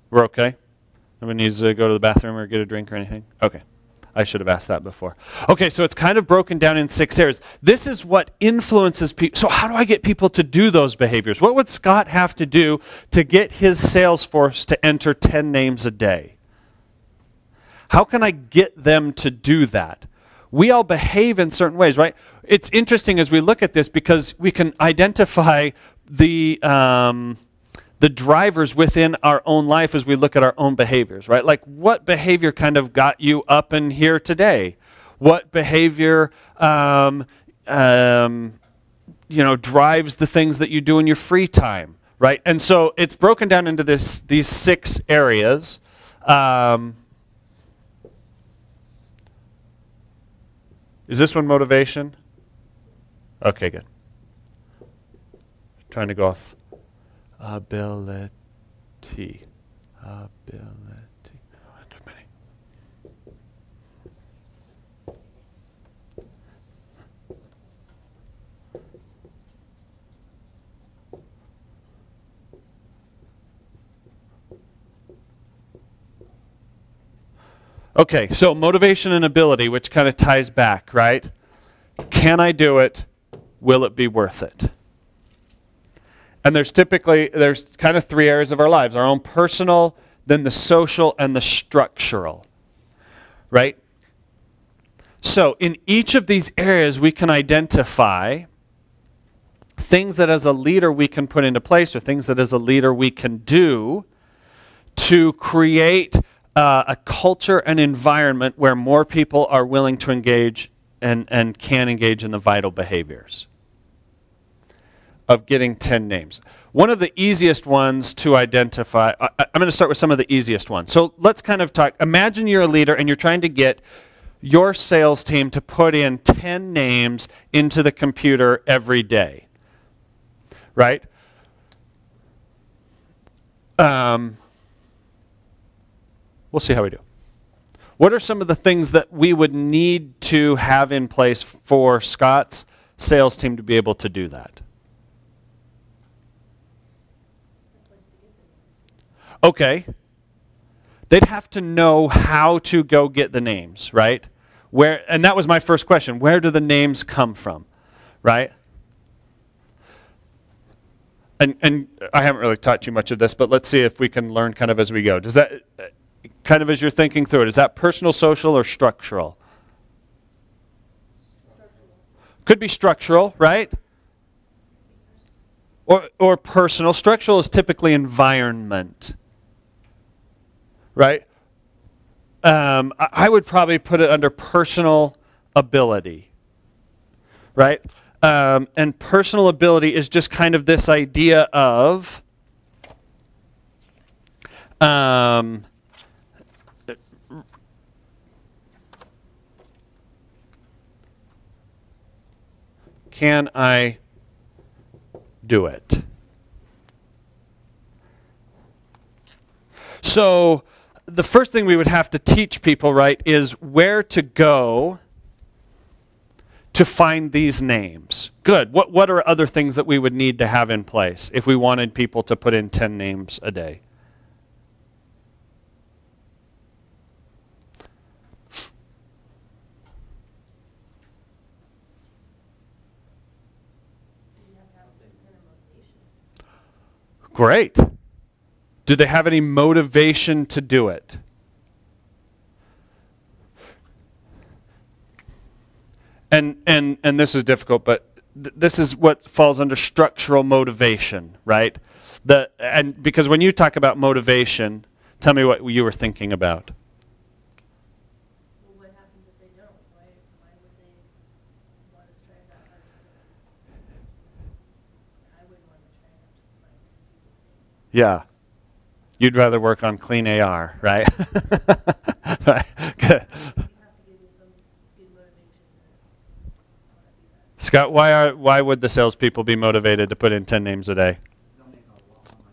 We're okay? Nobody needs to go to the bathroom or get a drink or anything? Okay. I should have asked that before. Okay, so it's kind of broken down in 6 areas. This is what influences people. So how do I get people to do those behaviors? What would Scott have to do to get his sales force to enter 10 names a day? How can I get them to do that? We all behave in certain ways, right? It's interesting as we look at this because we can identify the drivers within our own life as we look at our own behaviors, right? Like what behavior kind of got you up in here today? What behavior, drives the things that you do in your free time, right? And so it's broken down into these 6 areas. Is this one motivation? Okay, good. Trying to go off. Ability. Okay, so motivation and ability, which kind of ties back, right? Can I do it? Will it be worth it? And there's kind of 3 areas of our lives, our own personal, then the social, and the structural, right? So in each of these areas, we can identify things that as a leader we can put into place or things that as a leader we can do to create a culture and environment where more people are willing to engage and can engage in the vital behaviors of getting 10 names. One of the easiest ones to identify, I'm going to start with some of the easiest ones. So let's kind of talk, imagine you're a leader and you're trying to get your sales team to put in 10 names into the computer every day, right? We'll see how we do. What are some of the things that we would need to have in place for Scott's sales team to be able to do that? Okay. They'd have to know how to go get the names, right? And that was my first question. Where do the names come from, right? And I haven't really taught you much of this, but let's see if we can learn kind of as we go. Does that, kind of as you're thinking through it, is that personal, social, or structural? Could be structural, right? Or personal. Structural is typically environment, right? I would probably put it under personal ability, right? And personal ability is just kind of this idea of can I do it? So the first thing we would have to teach people, right, is where to go to find these names. Good. What are other things that we would need to have in place if we wanted people to put in 10 names a day? Great. Do they have any motivation to do it? And this is difficult, but this is what falls under structural motivation, right? And because when you talk about motivation, tell me what you were thinking about. Well, what happens if they don't? Why would they want to strive that hard? I wouldn't want to try that to find people. Yeah. You'd rather work on clean AR, right? Right. Good. You have to give me some good motivation to want to do that. Scott, why would the salespeople be motivated to put in 10 names a day? They'll make a lot more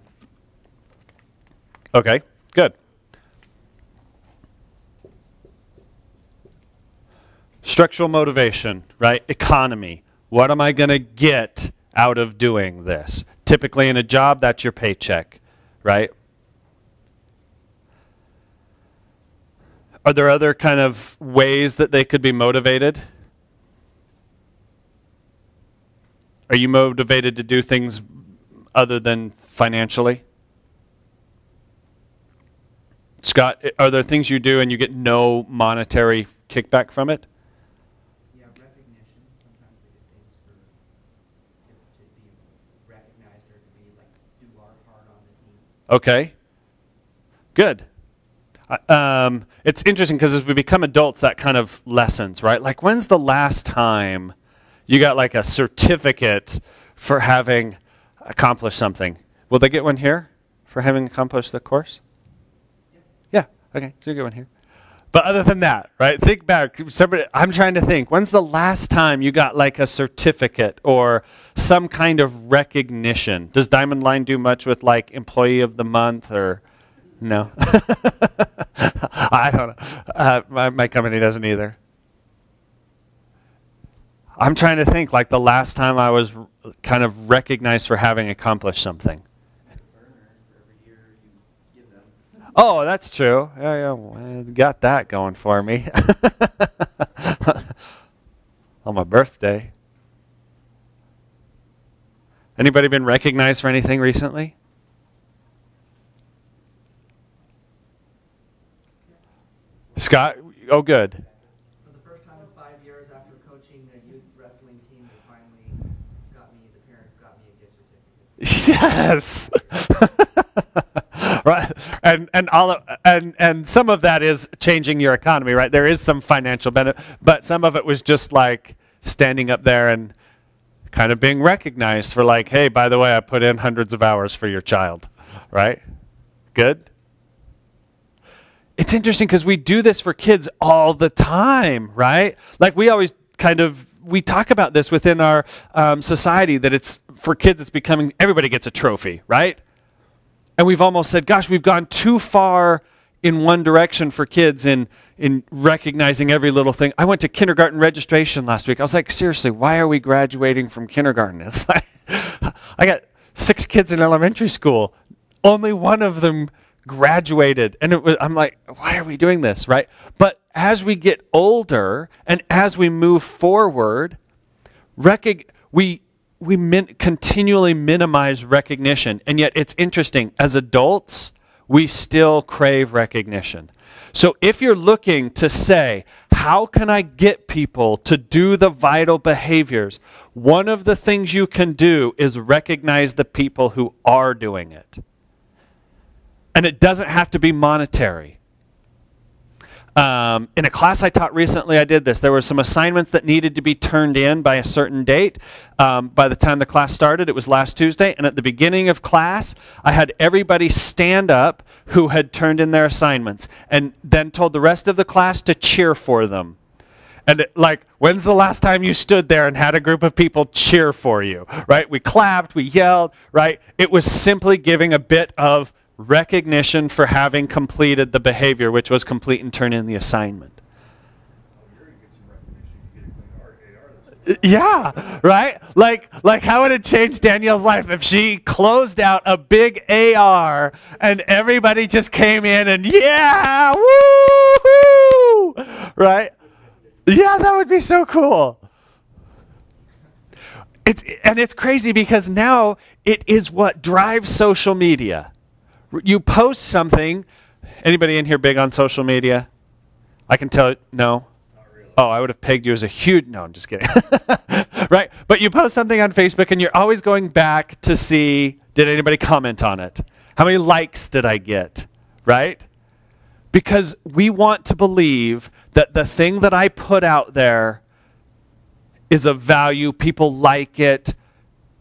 money. Okay, good. Structural motivation, right? Economy. What am I going to get out of doing this? Typically in a job, that's your paycheck, right? Are there other kind of ways that they could be motivated? Are you motivated to do things other than financially? Scott, are there things you do and you get no monetary kickback from it? Yeah, recognition. Sometimes we get things to be recognized or to be like do our part on the team. Okay, good. It's interesting because as we become adults, that kind of lessens, right? Like, when's the last time you got like a certificate for having accomplished something? Will they get one here for having accomplished the course? Yeah, okay, so you get one here. But other than that, right, think back. I'm trying to think, when's the last time you got like a certificate or some kind of recognition? Does Diamond Line do much with like Employee of the Month or no? I don't know. My company doesn't either. I'm trying to think like the last time I was kind of recognized for having accomplished something. Oh, that's true. Yeah, well, got that going for me. On my birthday. Anybody been recognized for anything recently? Scott? Oh, good. For the first time in 5 years after coaching a youth wrestling team, they finally got me, the parents got me a gift certificate. Yes. Right. And some of that is changing your economy, right? There is some financial benefit, but some of it was just like standing up there and kind of being recognized for like, hey, by the way, I put in hundreds of hours for your child, right? Good. It's interesting because we do this for kids all the time, right? Like we always we talk about this within our society that it's for kids, it's becoming, everybody gets a trophy, right? And we've almost said, gosh, we've gone too far in one direction for kids in recognizing every little thing. I went to kindergarten registration last week. I was like, seriously, why are we graduating from kindergarten? It's like, I got 6 kids in elementary school. Only one of them graduated. And I'm like, why are we doing this, right? But as we get older and as we move forward, we continually minimize recognition. And yet it's interesting, as adults, we still crave recognition. So if you're looking to say, how can I get people to do the vital behaviors? One of the things you can do is recognize the people who are doing it. And it doesn't have to be monetary. In a class I taught recently, I did this. There were some assignments that needed to be turned in by a certain date. By the time the class started, it was last Tuesday. And at the beginning of class, I had everybody stand up who had turned in their assignments and then told the rest of the class to cheer for them. And when's the last time you stood there and had a group of people cheer for you, right? We clapped, we yelled, right? It was simply giving a bit of recognition for having completed the behavior, which was complete and turn in the assignment. Yeah, right? Like how would it change Danielle's life if she closed out a big AR and everybody just came in and yeah, woo, right? Yeah, that would be so cool. It's crazy because now it is what drives social media. You post something. Anybody in here big on social media? I can tell it, no? Not really. Oh, I would have pegged you as a huge, no, I'm just kidding. Right, but you post something on Facebook and you're always going back to see, did anybody comment on it? How many likes did I get, right? Because we want to believe that the thing that I put out there is of value, people like it.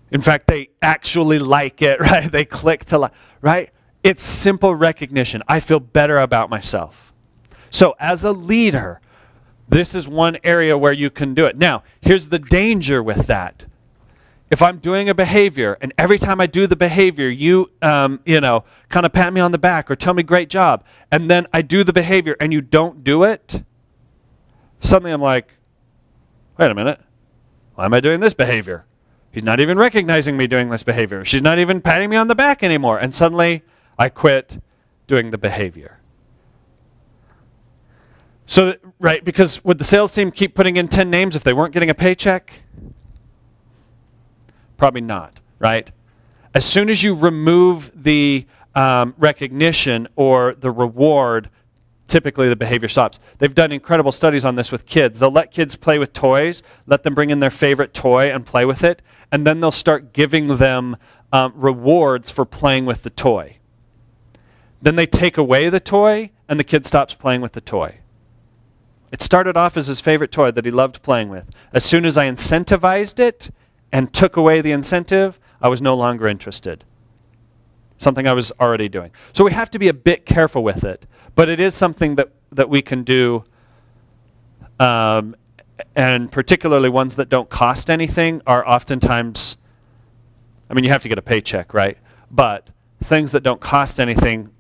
In fact, they actually like it, right? They click to like, right? It's simple recognition. I feel better about myself. So as a leader, This is one area where you can do it. Now, here's the danger with that. If I'm doing a behavior, and every time I do the behavior, you kind of pat me on the back or tell me great job, and then I do the behavior and you don't do it, suddenly I'm like, wait a minute, why am I doing this behavior? He's not even recognizing me doing this behavior. She's not even patting me on the back anymore. And suddenly I quit doing the behavior. So, right, because would the sales team keep putting in 10 names if they weren't getting a paycheck? Probably not, right? As soon as you remove the recognition or the reward, typically the behavior stops. They've done incredible studies on this with kids. They'll let kids play with toys, let them bring in their favorite toy and play with it, and then they'll start giving them rewards for playing with the toy. Then they take away the toy, and the kid stops playing with the toy. It started off as his favorite toy that he loved playing with. As soon as I incentivized it and took away the incentive, I was no longer interested. Something I was already doing. So we have to be a bit careful with it. But it is something that we can do, and particularly ones that don't cost anything are oftentimes, I mean, you have to get a paycheck, right? But things that don't cost anything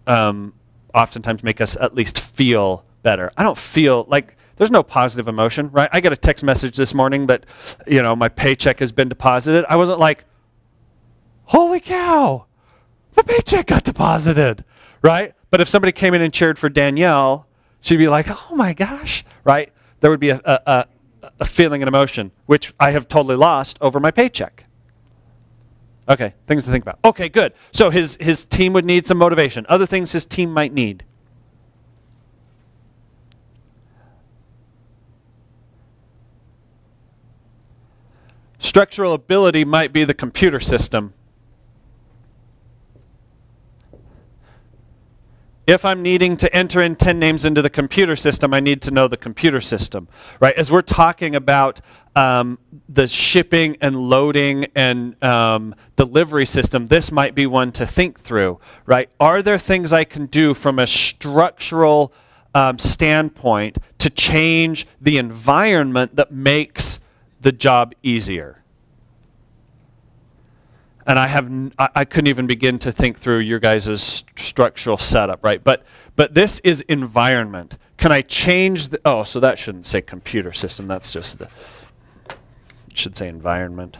oftentimes make us at least feel better. I don't feel like, there's no positive emotion, right? I got a text message this morning that, my paycheck has been deposited. I wasn't like, holy cow, the paycheck got deposited, right? But if somebody came in and cheered for Danielle, she'd be like, oh my gosh, right? There would be a feeling and emotion, which I have totally lost over my paycheck. Okay, things to think about. Okay, good. So his team would need some motivation. Other things his team might need. Structural ability might be the computer system. If I'm needing to enter in 10 names into the computer system, I need to know the computer system, right? As we're talking about the shipping and loading and delivery system, this might be one to think through, right? Are there things I can do from a structural standpoint to change the environment that makes the job easier? And I couldn't even begin to think through your guys' structural setup, right? But this is environment. Can I change the, so that shouldn't say computer system, that's just it should say environment.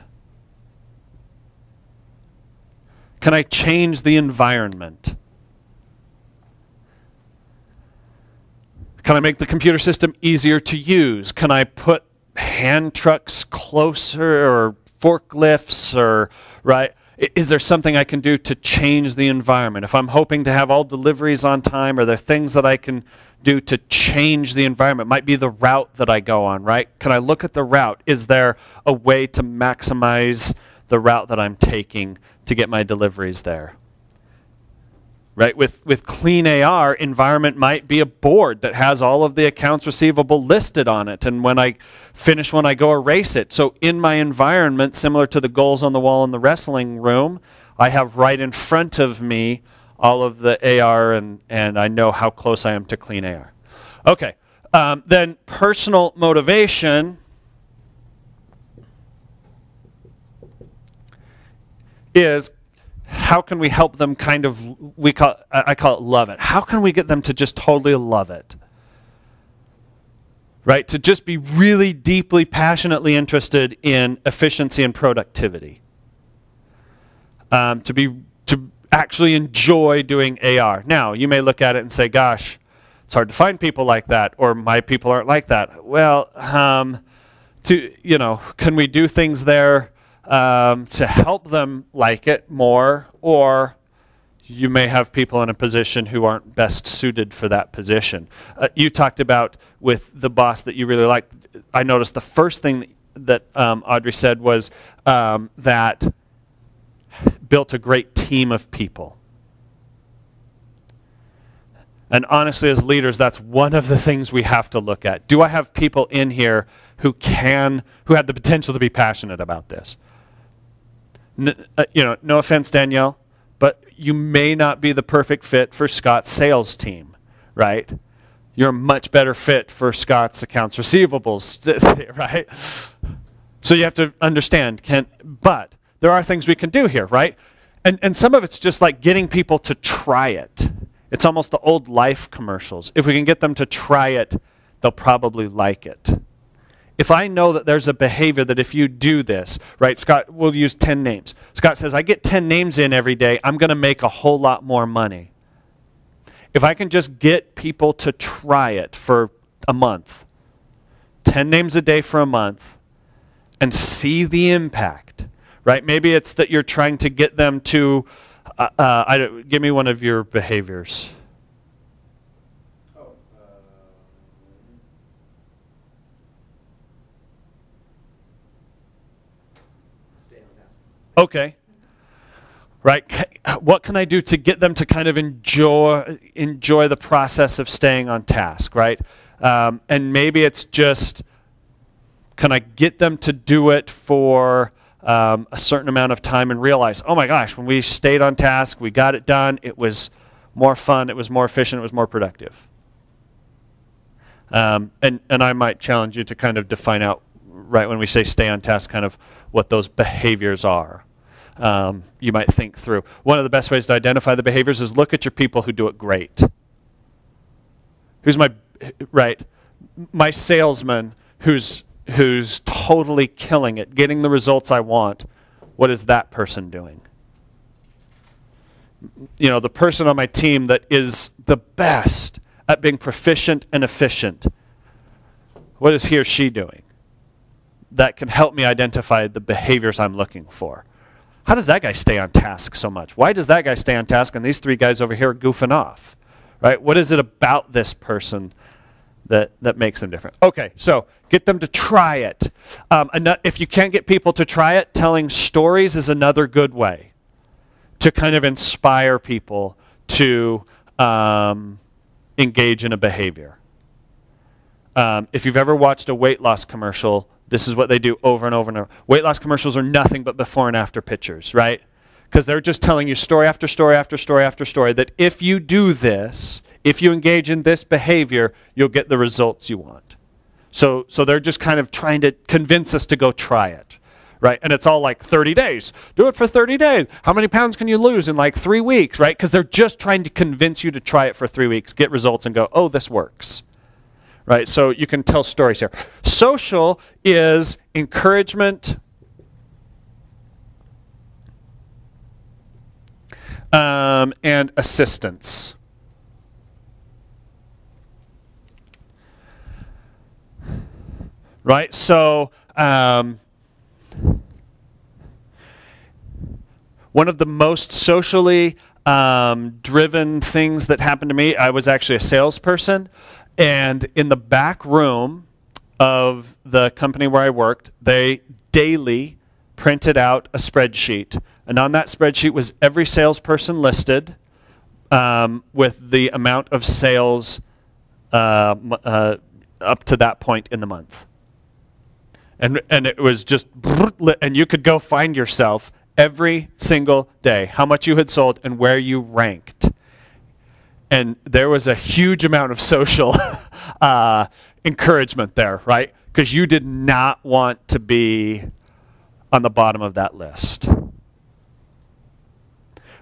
Can I change the environment? Can I make the computer system easier to use? Can I put hand trucks closer or forklifts or, right? Is there something I can do to change the environment? If I'm hoping to have all deliveries on time, are there things that I can do to change the environment? Might be the route that I go on, right? Can I look at the route? Is there a way to maximize the route that I'm taking to get my deliveries there? Right? With Clean AR, environment might be a board that has all of the accounts receivable listed on it. And when I finish one, I go erase it. So in my environment, similar to the goals on the wall in the wrestling room, I have right in front of me all of the AR, and I know how close I am to Clean AR. Okay. Then personal motivation is, how can we help them kind of, I call it love it. How can we get them to just totally love it? Right? To just be really deeply, passionately interested in efficiency and productivity. To actually enjoy doing AR. Now, you may look at it and say, gosh, it's hard to find people like that, or my people aren't like that. Well, can we do things there to help them like it more, or you may have people in a position who aren't best suited for that position. You talked about with the boss that you really liked. I noticed the first thing that Audrey said was that built a great team of people. And honestly, as leaders, that's one of the things we have to look at. Do I have people in here who have the potential to be passionate about this? No offense, Danielle, but you may not be the perfect fit for Scott's sales team, right? You're a much better fit for Scott's accounts receivables, right? So you have to understand, but there are things we can do here, right? And some of it's just like getting people to try it. It's almost the old Life commercials. If we can get them to try it, they'll probably like it. If I know that there's a behavior that if you do this, right, Scott, we'll use 10 names. Scott says, I get 10 names in every day, I'm going to make a whole lot more money. If I can just get people to try it for a month, 10 names a day for a month, and see the impact, right? Maybe it's that you're trying to get them to, give me one of your behaviors. Stay on task. Okay. Right? What can I do to get them to kind of enjoy the process of staying on task, right? And maybe it's just, can I get them to do it for a certain amount of time and realize, oh my gosh, when we stayed on task, we got it done, it was more fun, it was more efficient, it was more productive. And I might challenge you to kind of define out, right, when we say stay on task, kind of what those behaviors are. You might think through. One of the best ways to identify the behaviors is look at your people who do it great. Who's my salesman who's totally killing it, getting the results I want. What is that person doing? You know, the person on my team that is the best at being proficient and efficient. What is he or she doing? That can help me identify the behaviors I'm looking for. How does that guy stay on task so much? Why does that guy stay on task and these three guys over here are goofing off? Right? What is it about this person that makes them different? Okay, so get them to try it. If you can't get people to try it, telling stories is another good way to kind of inspire people to engage in a behavior. If you've ever watched a weight loss commercial, this is what they do over and over and over. Weight loss commercials are nothing but before and after pictures, right? Because they're just telling you story after story after story after story that if you do this, if you engage in this behavior, you'll get the results you want. So they're just kind of trying to convince us to go try it, right? And it's all like 30 days. Do it for 30 days. How many pounds can you lose in like 3 weeks, right? Because they're just trying to convince you to try it for 3 weeks, get results, and go, oh, this works. Right, so you can tell stories here. Social is encouragement and assistance. Right, so one of the most socially driven things that happened to me, I was actually a salesperson. And in the back room of the company where I worked, they daily printed out a spreadsheet. And on that spreadsheet was every salesperson listed with the amount of sales up to that point in the month. And it was just, and you could go find yourself every single day, how much you had sold and where you ranked. And there was a huge amount of social encouragement there, right? Because you did not want to be on the bottom of that list,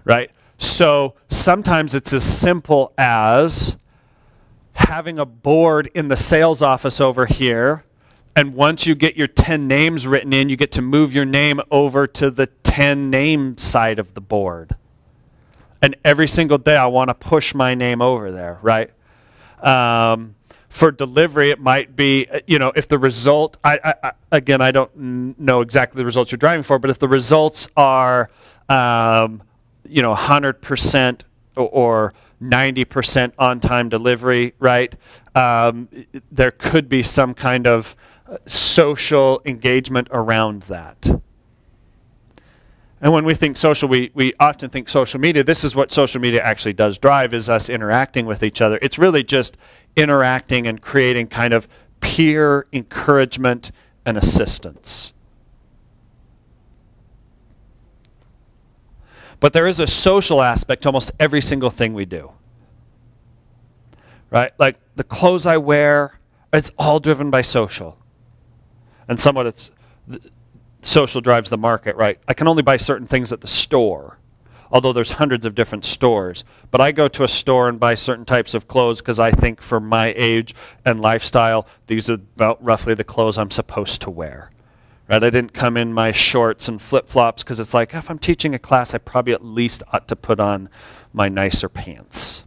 right? So sometimes it's as simple as having a board in the sales office over here, and once you get your 10 names written in, you get to move your name over to the 10 name side of the board. And every single day I want to push my name over there, right? For delivery, it might be, if the result, again, I don't know exactly the results you're driving for, but if the results are, 100% or 90% on-time delivery, right? There could be some kind of social engagement around that. And when we think social, we often think social media. This is what social media actually does drive, is us interacting with each other. It's really just interacting and creating kind of peer encouragement and assistance. But there is a social aspect to almost every single thing we do. right? Like the clothes I wear, it's all driven by social. And somewhat social drives the market, right? I can only buy certain things at the store, although there's hundreds of different stores. But I go to a store and buy certain types of clothes because I think for my age and lifestyle, these are about roughly the clothes I'm supposed to wear. Right? I didn't come in my shorts and flip-flops because it's like, if I'm teaching a class, I probably at least ought to put on my nicer pants,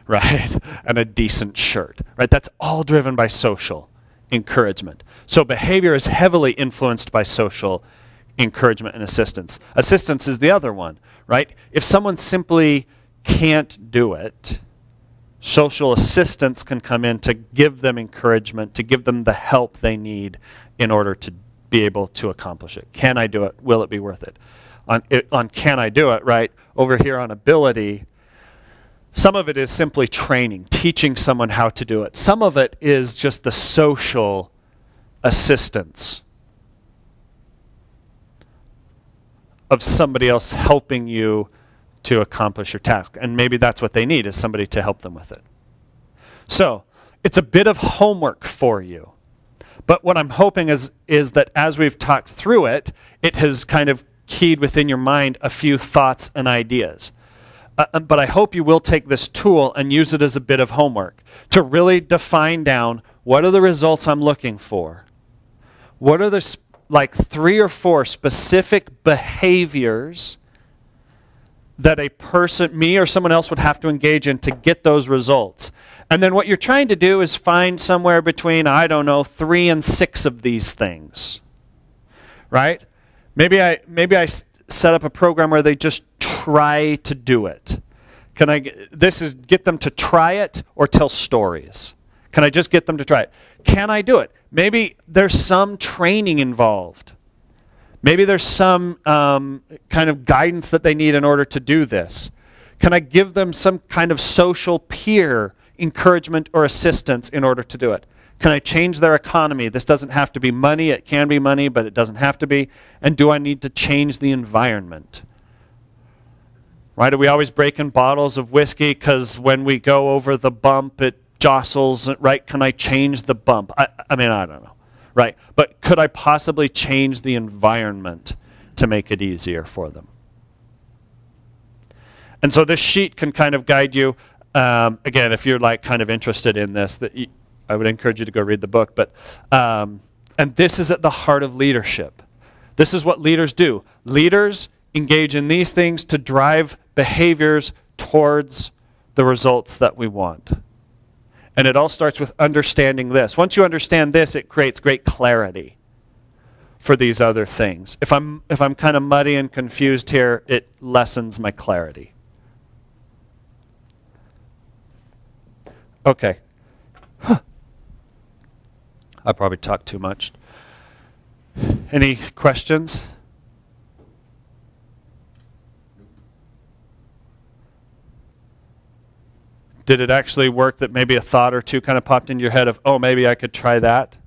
right? And a decent shirt, right? That's all driven by social encouragement. So behavior is heavily influenced by social encouragement and assistance. Assistance is the other one, right? If someone simply can't do it, social assistance can come in to give them encouragement, to give them the help they need in order to be able to accomplish it. Can I do it? Will it be worth it? On can I do it, right? Over here on ability, some of it is simply training, teaching someone how to do it. Some of it is just the social assistance of somebody else helping you to accomplish your task. And maybe that's what they need, is somebody to help them with it. So it's a bit of homework for you. But what I'm hoping is that as we've talked through it, it has kind of keyed within your mind a few thoughts and ideas. But I hope you will take this tool and use it as a bit of homework to really define down what are the results I'm looking for. What are the like 3 or 4 specific behaviors that a person, me or someone else, would have to engage in to get those results. And then what you're trying to do is find somewhere between, I don't know, 3 and 6 of these things, right? Maybe I set up a program where they just try to do it. This is get them to try it or tell stories. Can I just get them to try it? Can I do it? Maybe there's some training involved. Maybe there's some kind of guidance that they need in order to do this. Can I give them some kind of social peer encouragement or assistance in order to do it? Can I change their economy? This doesn't have to be money. It can be money, but it doesn't have to be. And do I need to change the environment? Right? Are we always breaking bottles of whiskey because when we go over the bump, it jostles, right? Can I change the bump? I mean, I don't know. Right? But could I possibly change the environment to make it easier for them? And so this sheet can kind of guide you. Again, if you're like kind of interested in this, I would encourage you to go read the book. But and this is at the heart of leadership. This is what leaders do. Leaders engage in these things to drive behaviors towards the results that we want. And it all starts with understanding this. Once you understand this, it creates great clarity for these other things. If I'm kind of muddy and confused here, it lessens my clarity. Okay. I probably talked too much. Any questions? Did it actually work that maybe a thought or two kind of popped into your head of, oh, maybe I could try that?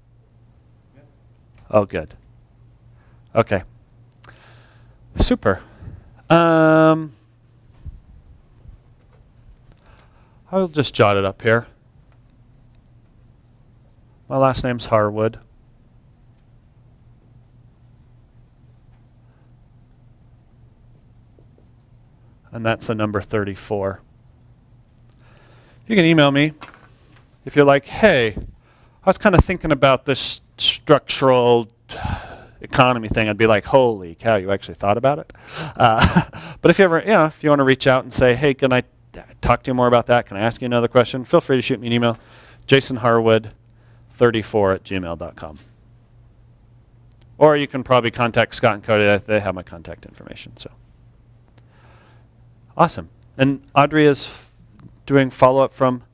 Yep. Oh, good. Okay. Super. I'll just jot it up here. My last name's Harwood. And that's a number 34. You can email me if you're like, hey, I was kind of thinking about this structural economy thing. I'd be like, holy cow, you actually thought about it? But if you ever, if you want to reach out and say, hey, can I talk to you more about that? Can I ask you another question? Feel free to shoot me an email. jasonharwood34@gmail.com. Or you can probably contact Scott and Cody. They have my contact information. So awesome. And Audrey is doing follow-up from